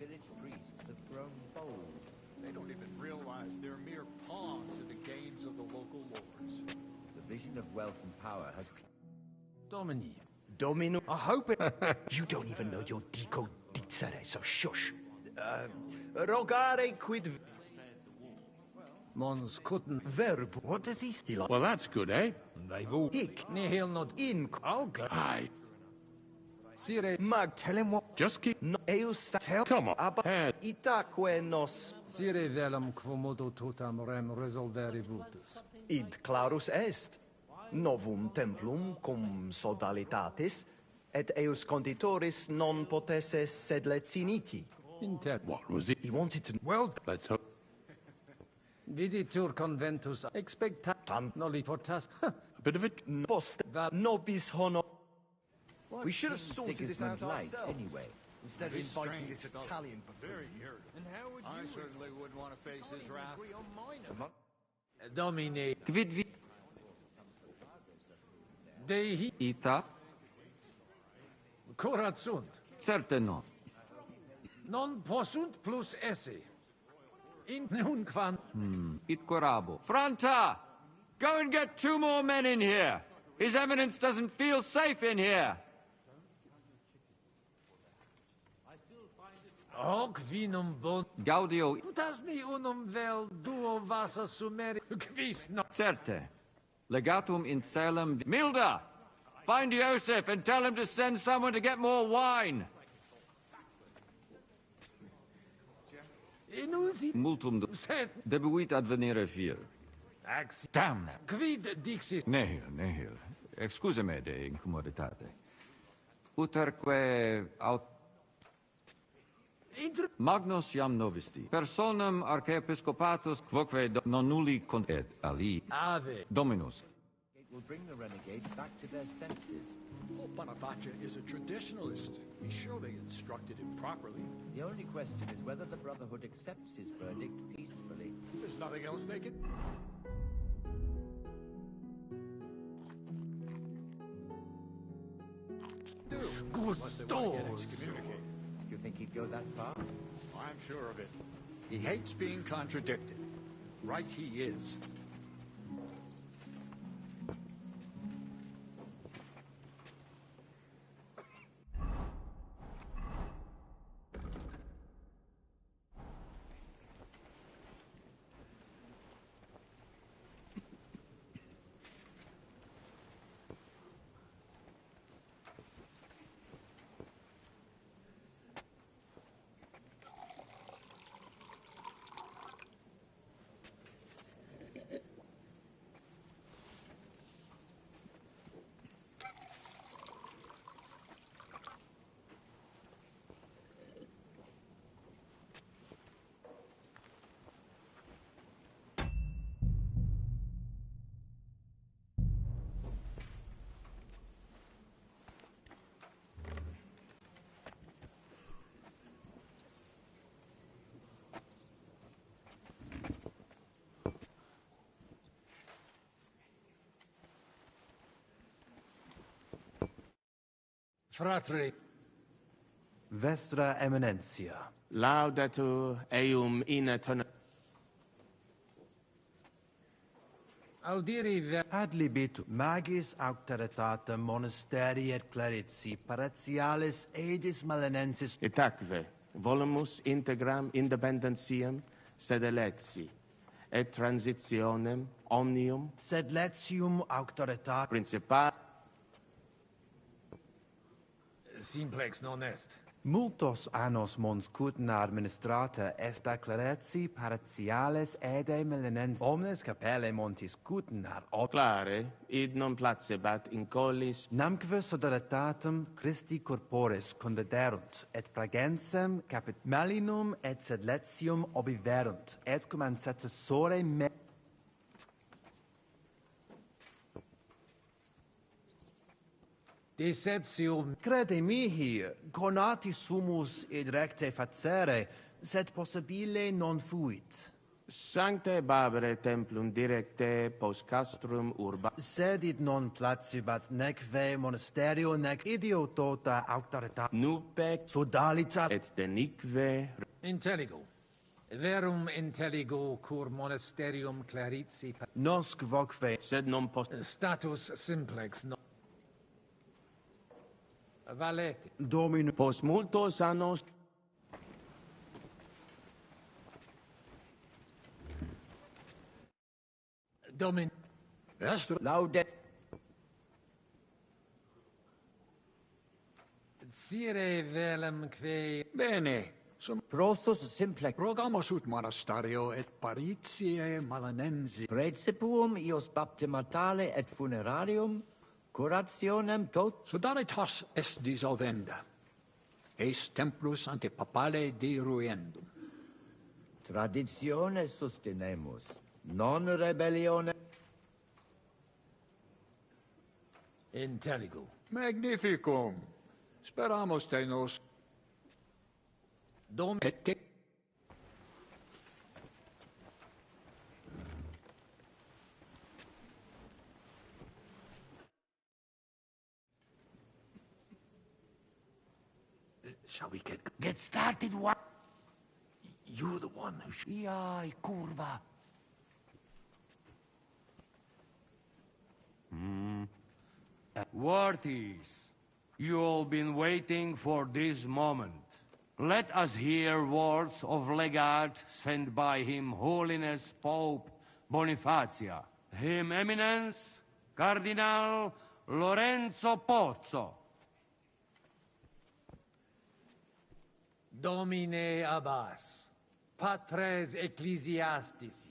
village priests have grown bold. They don't even realize they're mere pawns in the games of the local lords. The vision of wealth and power has... Domini. Domino. I hope it... You don't even know your dico dicere, so shush. Rogare quid... Mons couldn't... Verb. What does he steal? Well, that's good, eh? Hic. Nihil not... In... Alga. Aye. Sire... Mag, tell him what... Just keep... No, eus... Tell... Come on. Itaque nos... Sire velum quomodo totam rem resolvere vultus. Id clarus est. Novum templum cum sodalitatis, et eus conditoris non potesse sed leciniti. Inter... What was it? He wanted to... Well... Let's hope... Viditur conventus expectat nolli fortas. A bit of it. Post... Nobis honor... What We should have King sorted this out Sigismund like, ourselves. anyway? Instead of He's inviting strange, this fella. Italian buffoon. Very irritable. And how would I certainly wouldn't want to face his wrath. Domine... Quid vi... Dei... Ita? Curat sunt. Certe non. Non possunt plus esse. In nunquam... It corabo. Franta! Go and get 2 more men in here! His Eminence doesn't feel safe in here! Hoc vinum bon... Gaudio... Putasni unum vel duo vasa sumeri... Quis no... Certe. Legatum in Salem... Milda! Find Joseph and tell him to send someone to get more wine! Inusi... Multum... Sed... Debuit advenire fier. Axi... Damn. Quid dixit... Nihil. Excuse me de incomoditate. Uterque aut... Magnus jam novisti. Personam archiepiscopatus quoque non nulli con et ali. Ave. Dominus. It will bring the renegades back to their senses. Pope Bonaface is a traditionalist. He surely instructed him properly. The only question is whether the Brotherhood accepts his verdict peacefully. There's nothing else they can... do. Unless they want to get excommunicated. You think he'd go that far? I'm sure of it. He hates being contradicted. Right he is. Fratre... Vestra Eminentia. Laudatur eum in aeternum... Audiri ver... Ad libitum magis auctoritatem monasteri et clerici paratialis edis malenensis... Itaque, volumus integram independentiam sed eletsi, et transitionem omnium... Sed letium auctoritate... Principal... Simplex non est. Multos annos mons cutna administrata est a clerici paratiales ede melenensis. Omnes capelle montis cutnar... Clare, id non placebat in collis... Namque sodalitatem Christi corporis condederunt, et pragensem capit malinum et sed letium obiverunt, et cum ancestore me... Deceptium... Crede mihi, conati sumus id recte facere, sed possibile non fuit. Sancte Barbare templum directe post castrum urba. Sed id non placibat neque monasterio nec idiotota auctoritas. Nupe sodalitas et denique. Intelligo. Verum intelligo cur monasterium clarici. Nosc vocve. Sed non post. Status simplex no. Valete. Domino. Post multos annos. Domin. Est Laude. Sire velum que. Bene. Prostus simplex. Rogamus ut monasterio et paritiae malanensi. Praecipuum ios baptimatale et funerarium curationem tot. Sodalitas est dissolvenda. Eis templus ante papale deruendum. Traditione sustenemus. Non rebellione. Intelligo. Magnificum. Speramus te nos. Dom Et te. Shall we Get started, what? You're the one who should. Iai, curva. Worthies, you all been waiting for this moment. Let us hear words of legate sent by Him Holiness Pope Bonifacia, Him Eminence Cardinal Lorenzo Pozzo. Domine Abbas, patres ecclesiastici,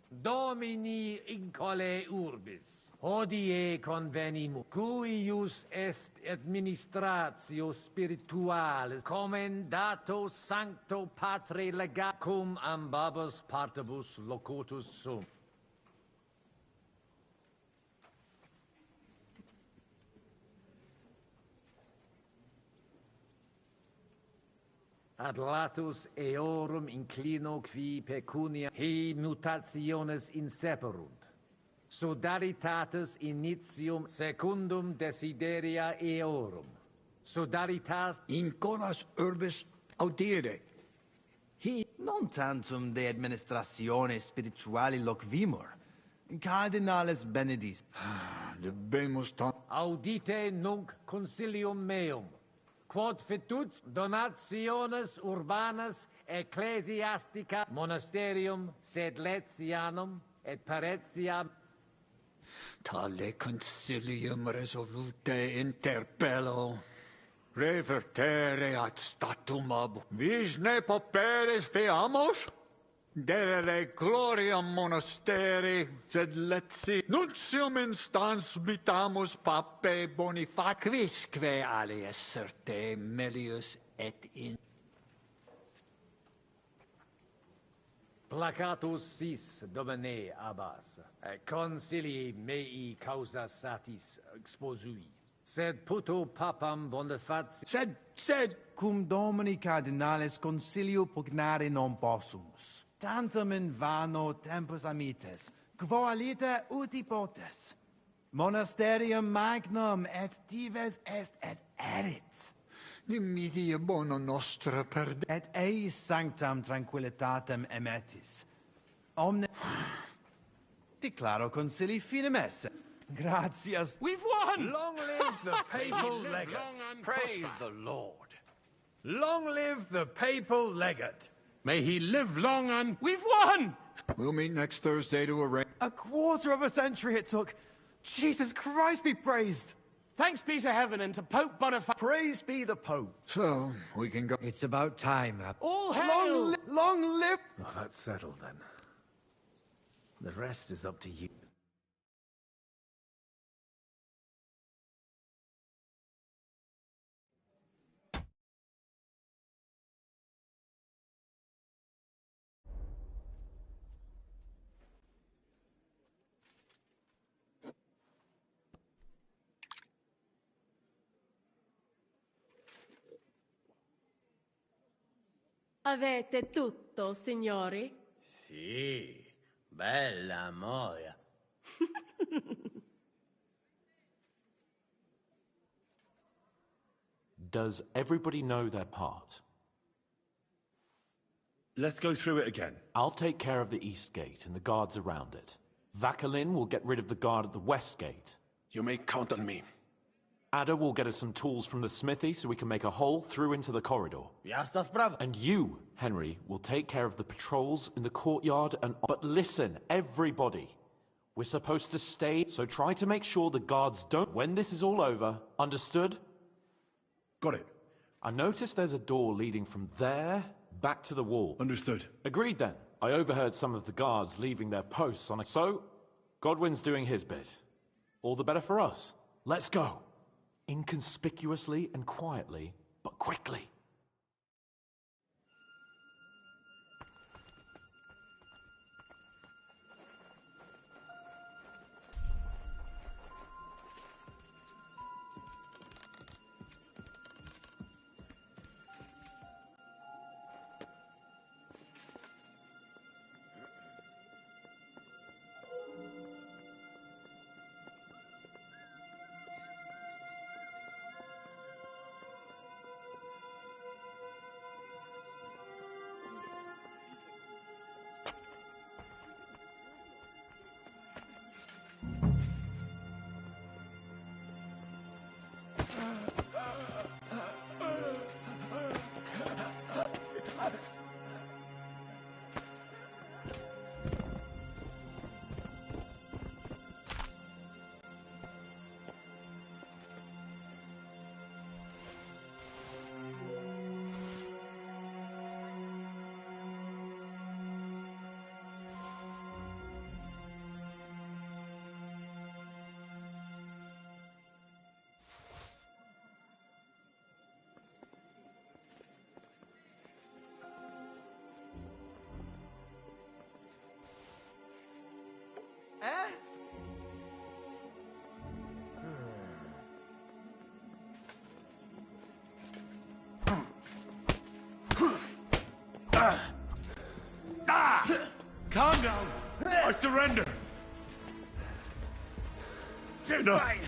Domini incole urbis, hodie convenimus, cuius est administratio spiritualis, commendato sancto patre legat, cum ambabus partibus locutus sum. Ad latus eorum inclino qui pecunia he mutationes inseperunt. Sodalitatis initium secundum desideria eorum. Sodalitas In conas urbis audire. Non tantum de administratione spirituali loquimur. Cardinales benedis. Debemus audite nunc consilium meum. Quod fitut donationes urbanas ecclesiastica monasterium sed Letianum et Paretiam. Tale consilium resolute interpello. Revertere ad statum ab. Vis ne pauperes feamus? Derere gloriam monasteri, sed letsi nuntium instans bitamus pape Bonifac, quisque alias certe melius et in. Placatus sis, Domine Abbas, consilii mei causa satis exposui. Sed puto papam Bonifacium. Sed cum Domini Cardinales consilio pugnare non possumus. Tantum in vano tempus amites, quo alita uti potes. Monasterium magnum et dives est et erit. Dimitia bono nostra perde. Et eis sanctam tranquillitatem emetis. Omne... Declaro concili finem esse. Gratias. We've won! Long live the papal legate. Praise the Lord. Long live the papal legate. May he live long and... We've won! We'll meet next Thursday to arrange. A quarter of a century it took. Jesus Christ be praised. Thanks be to heaven and to Pope Boniface. Praise be the Pope. So, we can go. It's about time. All hail! Long live... Well, that's settled then. The rest is up to you. Avete tutto, signori? Sì, bella moia. Does everybody know their part? Let's go through it again. I'll take care of the east gate and the guards around it. Vakalin will get rid of the guard at the west gate. You may count on me. Ada will get us some tools from the smithy so we can make a hole through into the corridor. Jasna sprawa. And you, Henry, will take care of the patrols in the courtyard and... But listen, everybody. We're supposed to stay, so try to make sure the guards don't... When this is all over, understood? Got it. I noticed there's a door leading from there back to the wall. Understood. Agreed then. I overheard some of the guards leaving their posts on a... So, Godwin's doing his bit. All the better for us. Let's go. Inconspicuously and quietly, but quickly. Calm down. I surrender. Enough.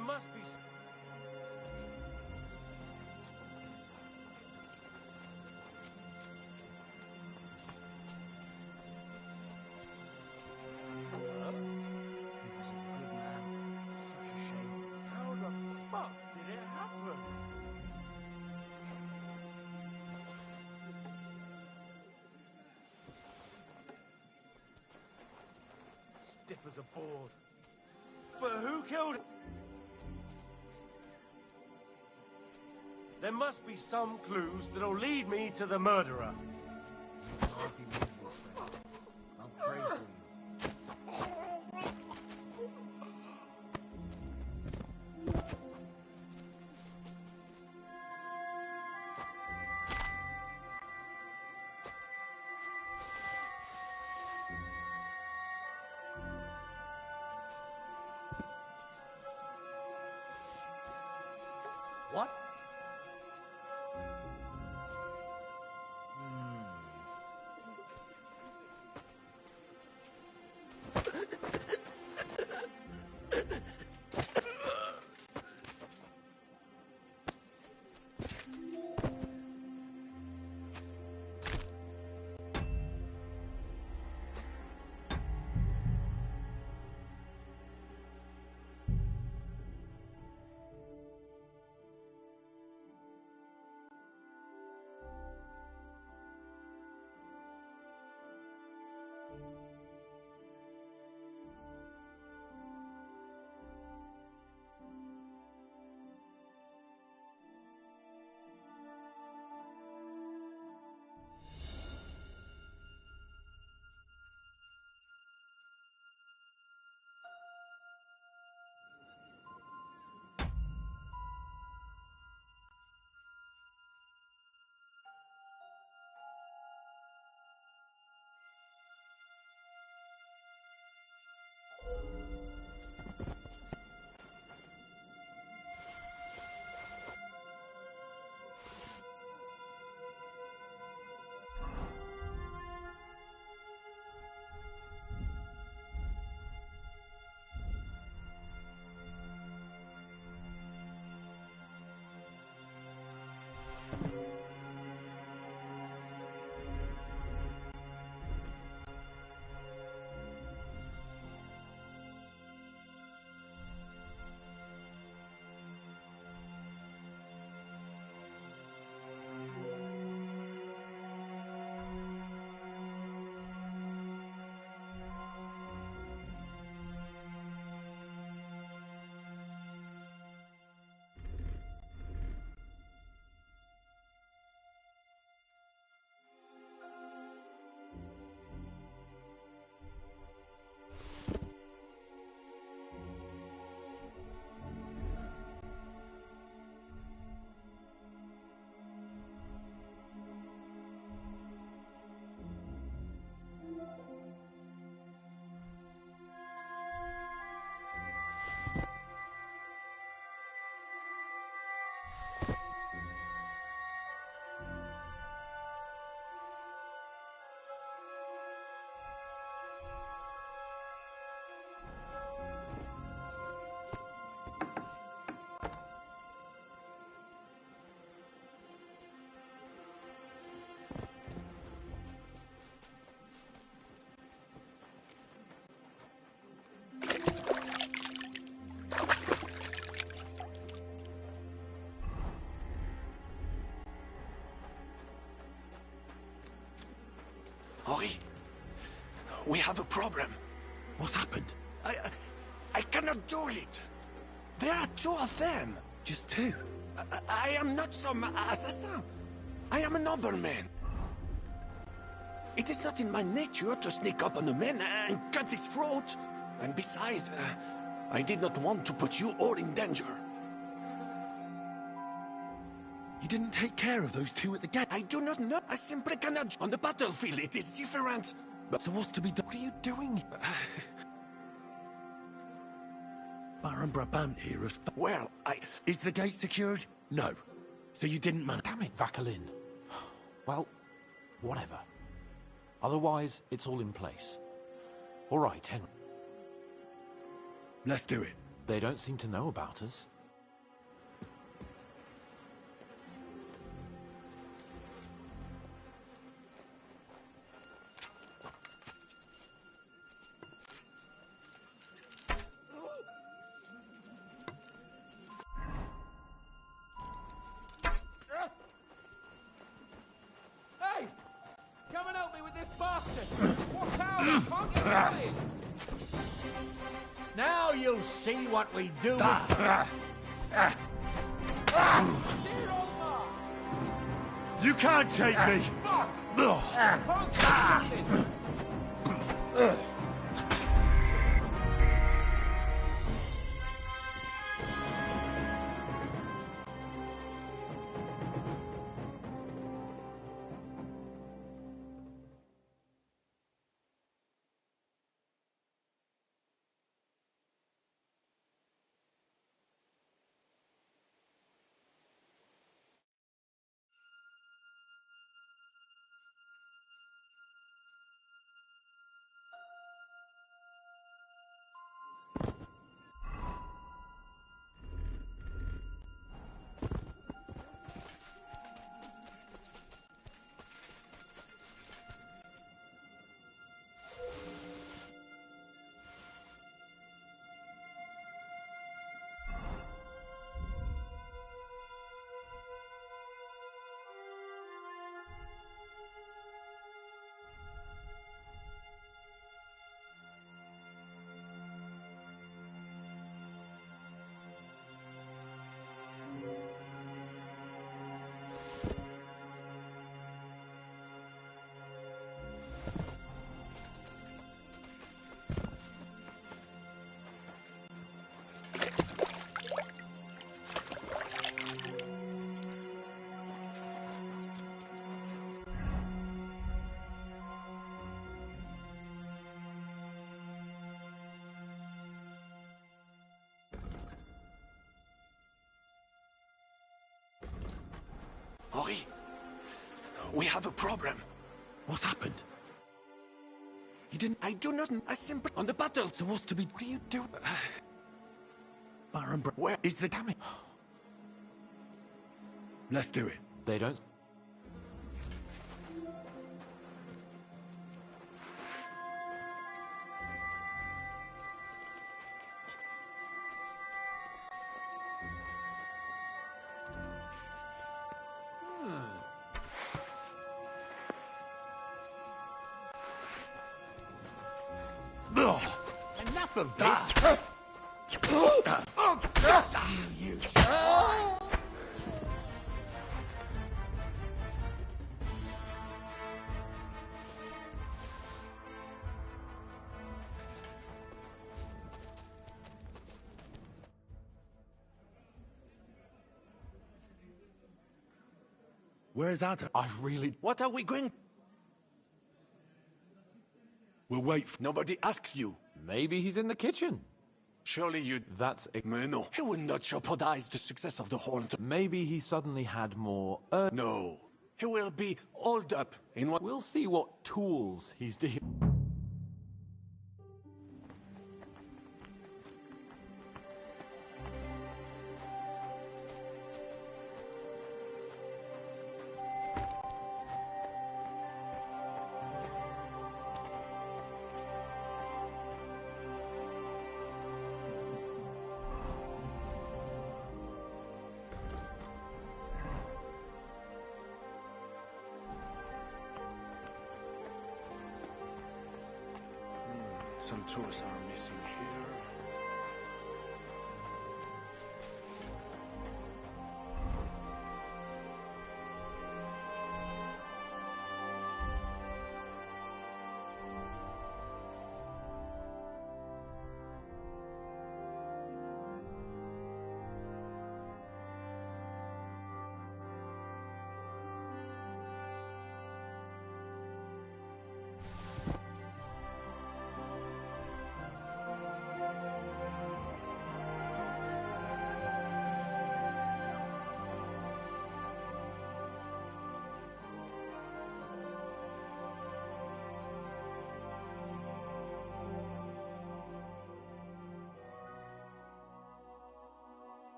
There must be... Stiff as a board. But who killed him? There must be some clues that'll lead me to the murderer. I'm crazy. What? Henri, we have a problem. What's happened? I cannot do it. There are two of them. Just two? I am not some assassin. I am a nobleman. It is not in my nature to sneak up on a man and cut his throat. And besides, I did not want to put you all in danger. You didn't take care of those two at the gate? I do not know. I simply cannot. On the battlefield, it is different. But so what's to be done? What are you doing? Baron Brabant here has... Well, Is the gate secured? No. So you didn't manage... Damn it, Vacalin. Well, whatever. Otherwise, it's all in place. All right, Henry. Let's do it. They don't seem to know about us. Hey! Come and help me with this bastard! Watch out! I can't get away! Now you'll see what we do You can't take me! Henri, we have a problem. What happened? I do not... I simply... On the battle... Supposed to be... What do you do? Baron Where is the damage? Let's do it. They don't... Enough of this! Where's Arthur? I really... What are we going... We'll wait for... Nobody asks you. Maybe he's in the kitchen. Surely you... That's... No, he would not jeopardize the success of the whole... Maybe he suddenly had more... No, he will be holed up in what... We'll see what tools he's dealing... Some tools are missing here.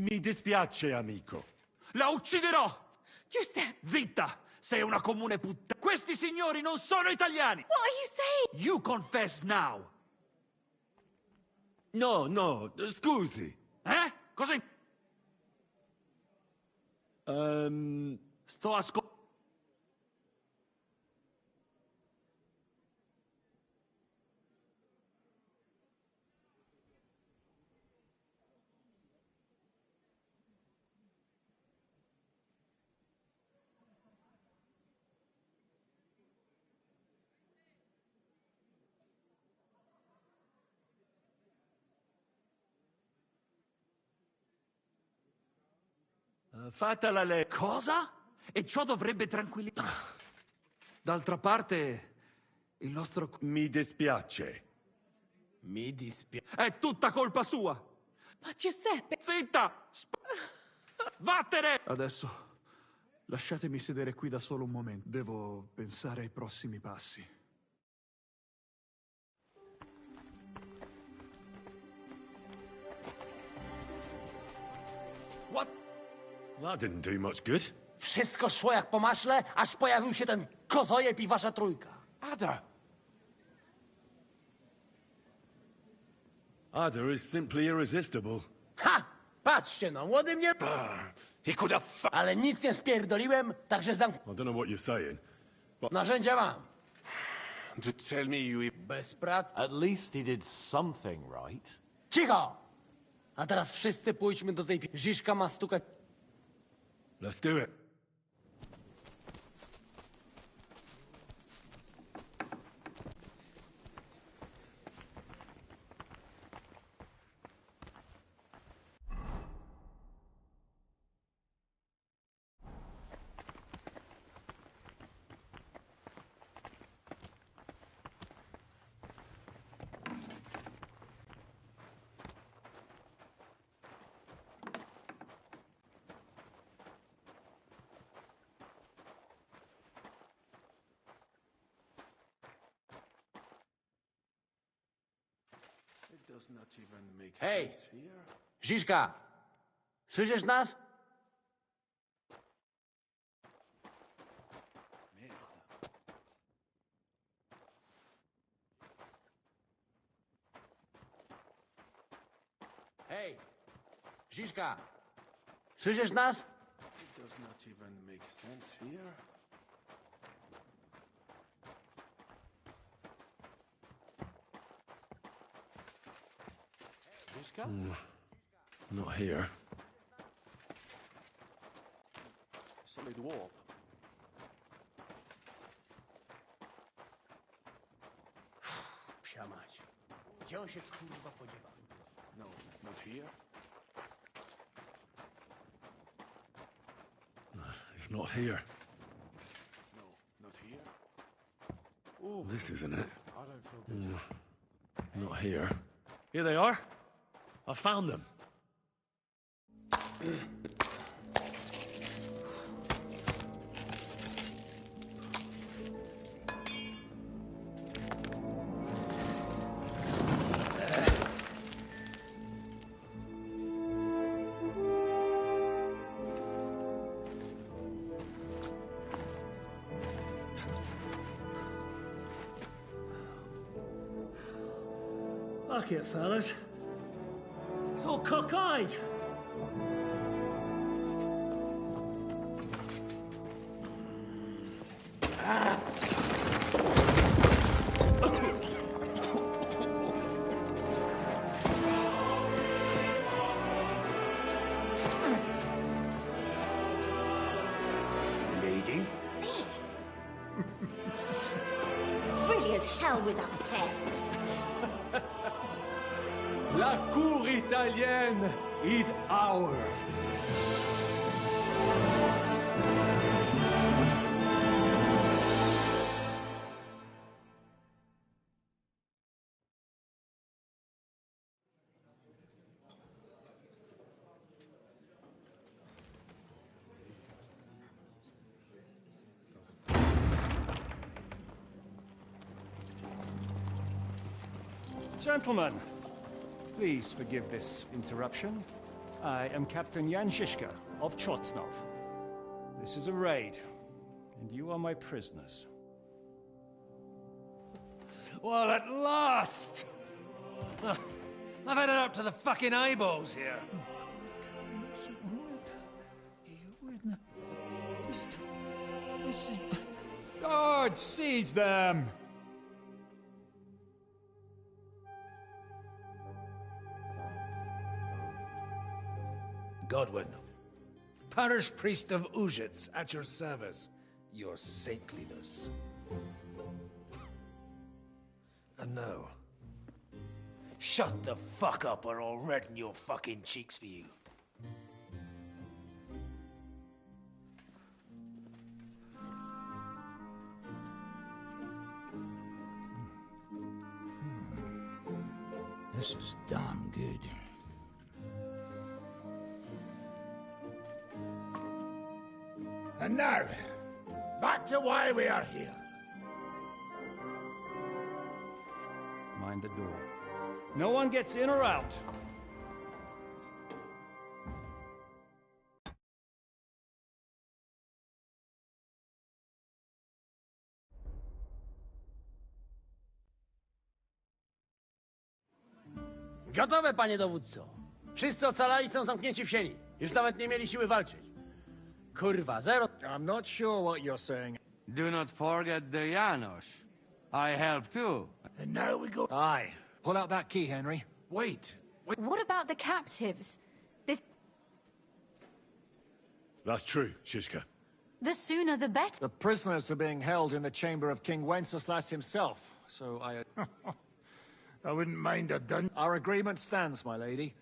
Mi dispiace, amico. La ucciderò! Giuseppe! Zitta! Sei una comune puttana! Questi signori non sono italiani! What are you saying? You confess now! No, no, scusi. Eh? Cosa... Sto ascoltando... Fatela lei. Cosa? E ciò dovrebbe tranquillizzare. D'altra parte, il nostro... Mi dispiace. Mi dispiace. È tutta colpa sua! Ma Giuseppe... Zitta! Vattene! Adesso, lasciatemi sedere qui da solo un momento. Devo pensare ai prossimi passi. What? That didn't do much good. Wszystko szło jak po maśle, aż pojawił się ten kozojeb i wasza trójka. Ada. Ada is simply irresistible. Ha! Patrzcie no, młody mnie... He could have Ale nic nie spierdoliłem, także I don't know what you're saying. narzędzia mam. To tell me you... Bez prac. At least he did something right. Cicho! A teraz wszyscy pójdźmy do tej... Ziszka ma stukać... Let's do it. Hej! Ziszka! Słyszysz nas? Hej! Ziszka! Słyszysz nas? It does not even make sense here. Not here. Solid wall. Psia mać. Gdzie on się kurwa podziewa? No, not here. It's not here. No, not here. This isn't it. I don't feel good. Not here. Here they are. I found them. Fuck it, fellas. It's all cockeyed. Lady? Really as hell with that pen. La cour italienne is ours. Gentlemen, please forgive this interruption. I am Captain Jan Žižka of Trotsnov. This is a raid, and you are my prisoners. Well, at last! I've had it up to the fucking eyeballs here. Guard, seize them! Godwin, parish priest of Uzhitz, at your service, your saintliness. And now, shut the fuck up or I'll redden your fucking cheeks for you. This is damn good. And now, back to why we are here. Mind the door. No one gets in or out. Gotowe, panie dowódco. Wszyscy ocalali są zamknięci w sieni. Już nawet nie mieli siły walczyć. Kurwa, zero. I'm not sure what you're saying. Do not forget the Janos. I help too. And now we go... Aye. Pull out that key, Henry. Wait. What about the captives? That's true, Žižka. The sooner the better. The prisoners are being held in the chamber of King Wenceslas himself, so I wouldn't mind a dun... Our agreement stands, my lady.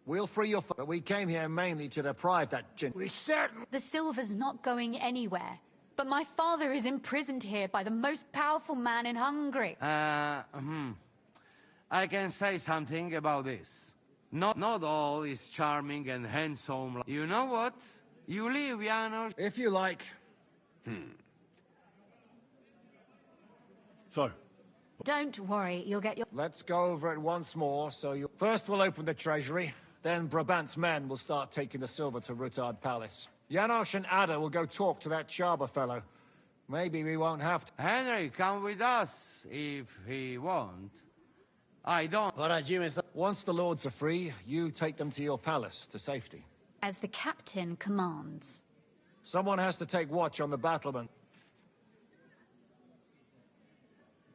We'll free your... But we came here mainly to deprive that gin... We certainly... The silver's not going anywhere. But my father is imprisoned here by the most powerful man in Hungary. I can say something about this. Not all is charming and handsome. You know what? You leave, Janos. If you like. So, Don't worry, you'll get your... Let's go over it once more, so you... First we'll open the treasury, then Brabant's men will start taking the silver to Rutard Palace. Janos and Ada will go talk to that Charber fellow. Maybe we won't have to... Henry, come with us, if he won't. I don't... Once the lords are free, you take them to your palace, to safety. As the captain commands. Someone has to take watch on the battlement.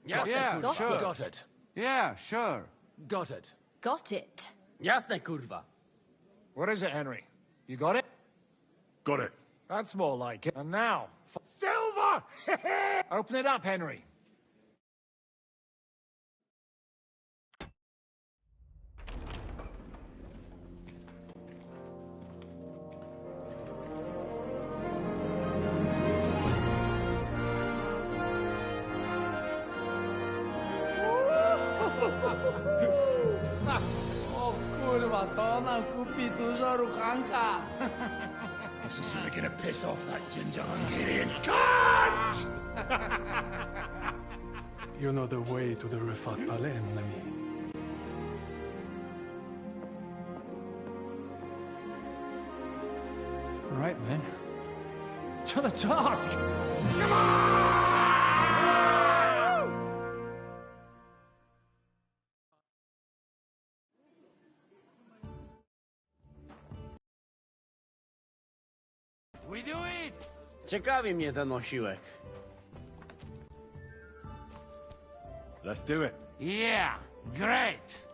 Yeah, sure. Got it. Yeah, sure. Got it. Got it. Jasne, kurwa. What is it, Henry? You got it? got it. That's more like it. And now... Silver! Open it up, Henry. O kurwa, to nam kupi dużo ruchanka. This is really gonna piss off that ginger Hungarian cunt! You know the way to the Rifat Palais, mon ami. All right, men. To the task! Come on! We do it! Ciekawi mnie ten osiłek. Let's do it. Yeah, great!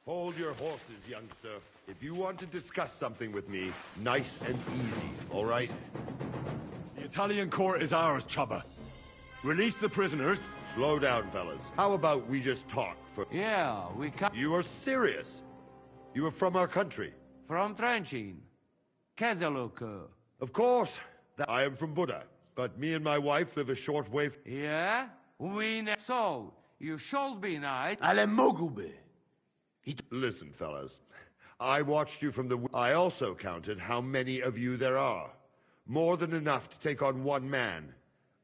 Hold your horses, youngster. If you want to discuss something with me, nice and easy, all right? The Italian court is ours, Chubba. Release the prisoners. Slow down, fellas. How about we just talk for... Yeah, we come... You are serious? You are from our country? From Trenchin. Kezeluk. Of course. I am from Buddha, but me and my wife live a short way... Yeah? So, you should be nice. Ale mógłby. Listen, fellas. I watched you from the... I also counted how many of you there are. More than enough to take on one man.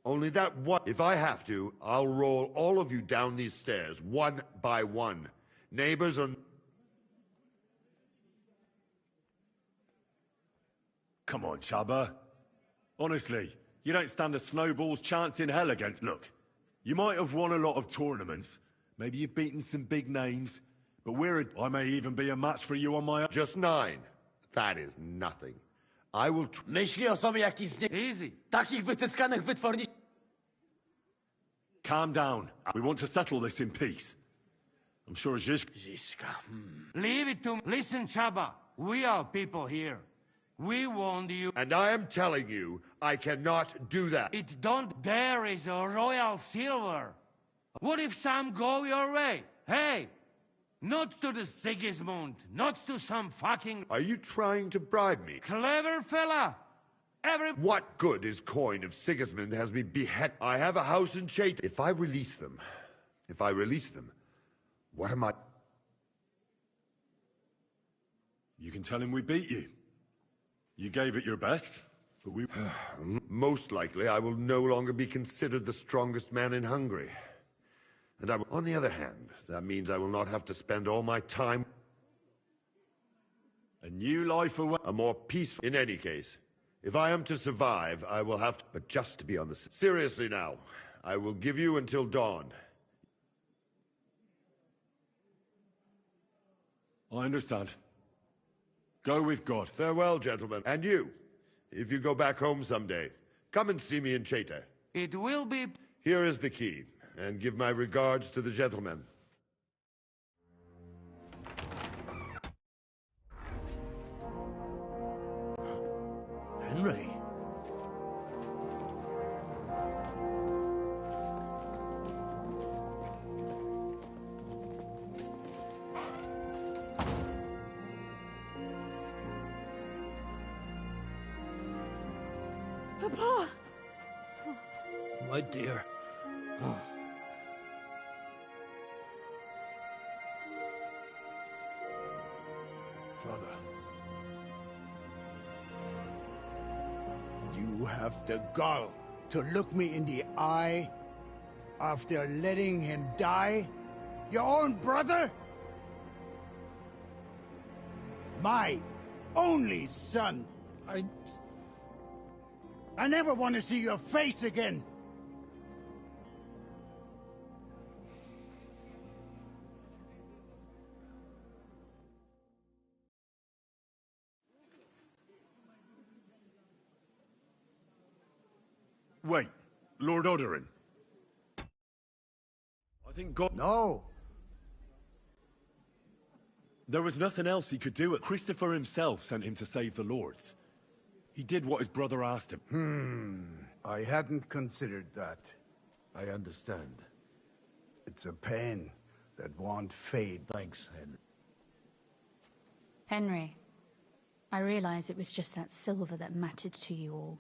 Only that one... If I have to, I'll roll all of you down these stairs, one by one. Neighbors are... Come on, Chubba. Honestly, you don't stand a snowball's chance in hell against... Look, you might have won a lot of tournaments. Maybe you've beaten some big names. But I may even be a match for you on my own. Just 9. That is nothing. I will... Myśli o sobie jakiś z... Easy. Takich wycyskanych wytworni... Calm down. We want to settle this in peace. I'm sure Zizka. Leave it to me. Listen, Chaba. We are people here. We warned you. And I am telling you, I cannot do that. It don't... There is a royal silver. What if some go your way? Hey! Not to the Sigismund. Not to some fucking... Are you trying to bribe me? Clever fella. What good is coin if Sigismund has me beheaded? I have a house in Chait. If I release them, what am I... You can tell him we beat you. You gave it your best, but we... Most likely, I will no longer be considered the strongest man in Hungary. And on the other hand, that means I will not have to spend all my time... A new life away... A more peaceful... In any case, if I am to survive, I will have to... But just to be on the... Seriously now, I will give you until dawn. I understand. Go with God. Farewell, gentlemen. And you, if you go back home someday, come and see me in Cheta. It will be... Here is the key, and give my regards to the gentlemen. Henry? Papa! My dear. Father. You have the gall to look me in the eye after letting him die? Your own brother? My only son. I never want to see your face again. Wait, Lord Odorin. I think God... No. There was nothing else he could do. Christopher himself sent him to save the lords. He did what his brother asked him. I hadn't considered that. I understand. It's a pain that won't fade. Thanks, Henry. Henry, I realize it was just that silver that mattered to you all.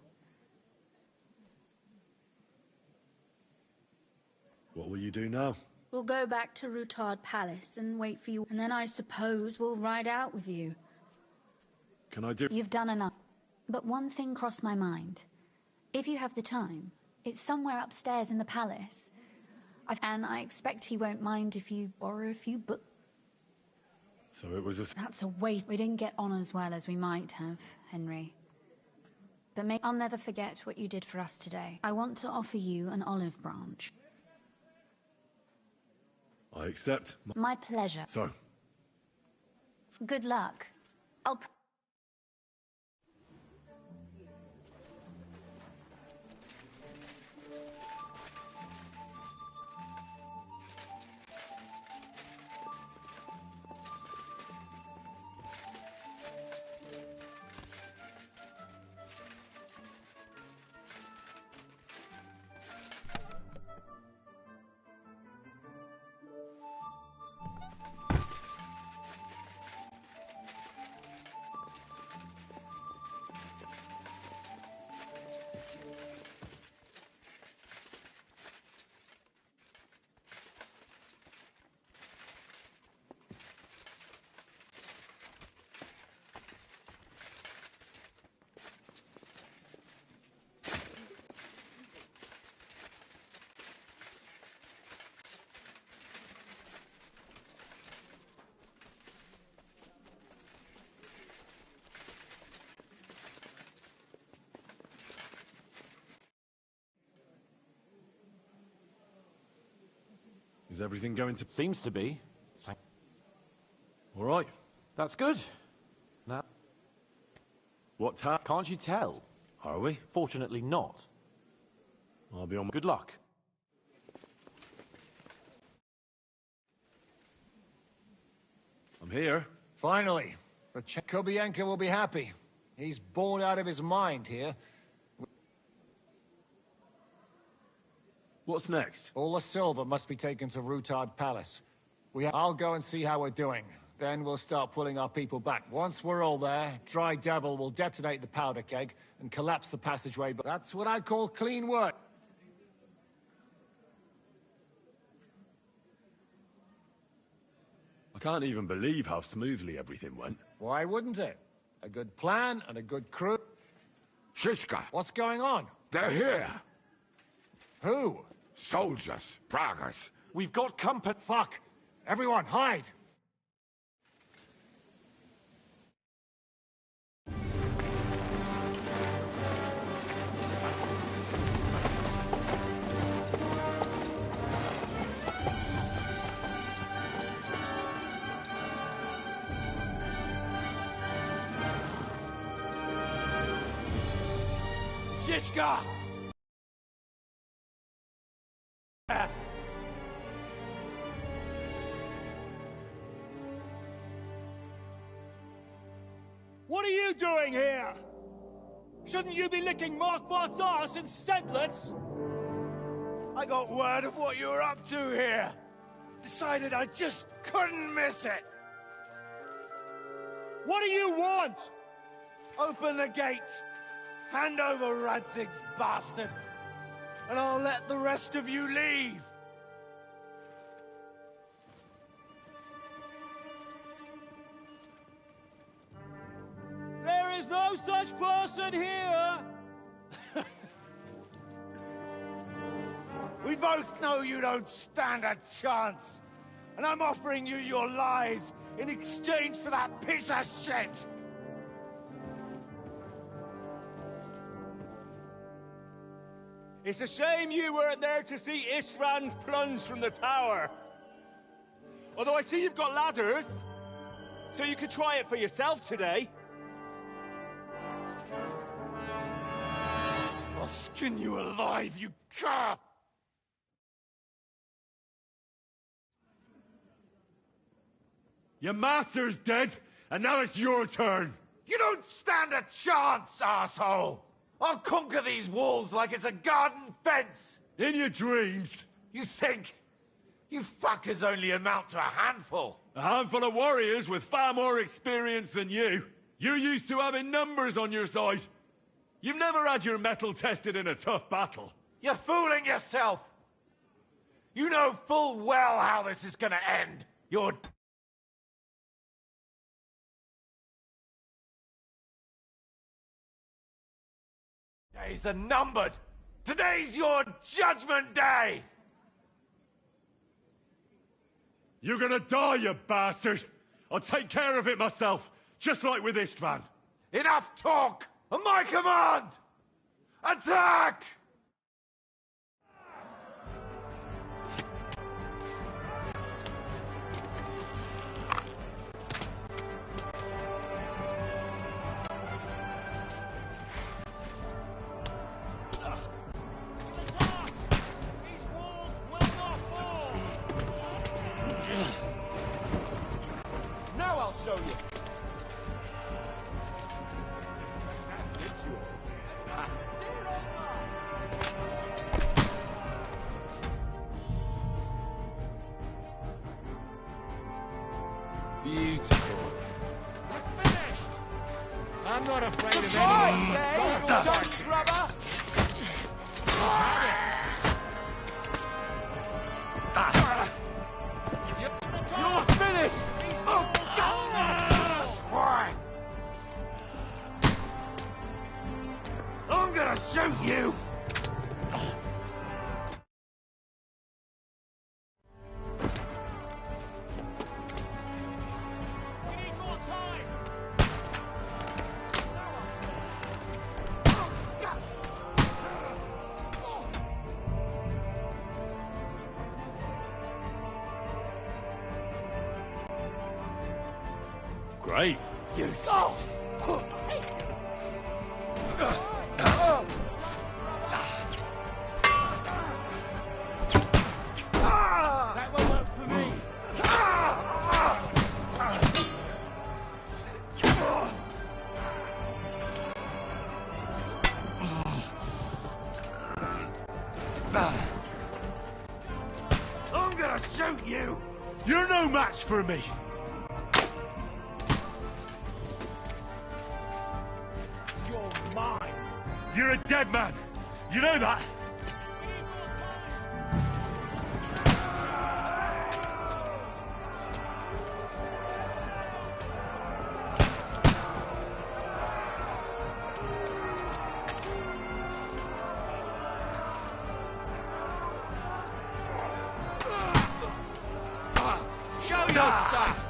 What will you do now? We'll go back to Rutard Palace and wait for you, and then I suppose we'll ride out with you. Can I do... You've done enough. But one thing crossed my mind. If you have the time, it's somewhere upstairs in the palace. And I expect he won't mind if you borrow a few books. So it was a... That's a waste. We didn't get on as well as we might have, Henry. But I'll never forget what you did for us today. I want to offer you an olive branch. I accept. My pleasure. So? Good luck. I'll... Is everything going to... Seems to be. All right. That's good. Now... What time? Can't you tell? Are we? Fortunately not. I'll be on... Good luck. I'm here. Finally. But Kobienka will be happy. He's bored out of his mind here. What's next? All the silver must be taken to Rutard Palace. I'll go and see how we're doing. Then we'll start pulling our people back. Once we're all there, Dry Devil will detonate the powder keg and collapse the passageway. But that's what I call clean work. I can't even believe how smoothly everything went. Why wouldn't it? A good plan and a good crew. Shishka. What's going on? They're here. Who? Soldiers. Braggers. We've got company. Fuck. Everyone, hide. Shishka! What are you doing here? Shouldn't you be licking Markbart's ass in Sedlitz? I got word of what you were up to here. Decided I just couldn't miss it. What do you want? Open the gate. Hand over Radzig's bastard. And I'll let the rest of you leave. There is no such person here! We both know you don't stand a chance. And I'm offering you your lives in exchange for that piece of shit! It's a shame you weren't there to see Ishtvan's plunge from the tower. Although I see you've got ladders, so you could try it for yourself today. I'll skin you alive, you cur! Your master's dead, and now it's your turn. You don't stand a chance, asshole! I'll conquer these walls like it's a garden fence! In your dreams? You think? You fuckers only amount to a handful. A handful of warriors with far more experience than you. You're used to having numbers on your side. You've never had your mettle tested in a tough battle. You're fooling yourself! You know full well how this is gonna end. You're... days are numbered. Today's your judgment day! You're gonna die, you bastard! I'll take care of it myself, just like with Istvan. Enough talk! On my command! Attack! Now I'll show you. Beautiful. We're finished. I'm not afraid of anyone. Don't, rubber. You're finished. Oh, I'm gonna shoot you! we need more time. Great. You That won't work for me. I'm gonna shoot you! You're no match for me! You're mine. You're a dead man! You know that? Show your stuff.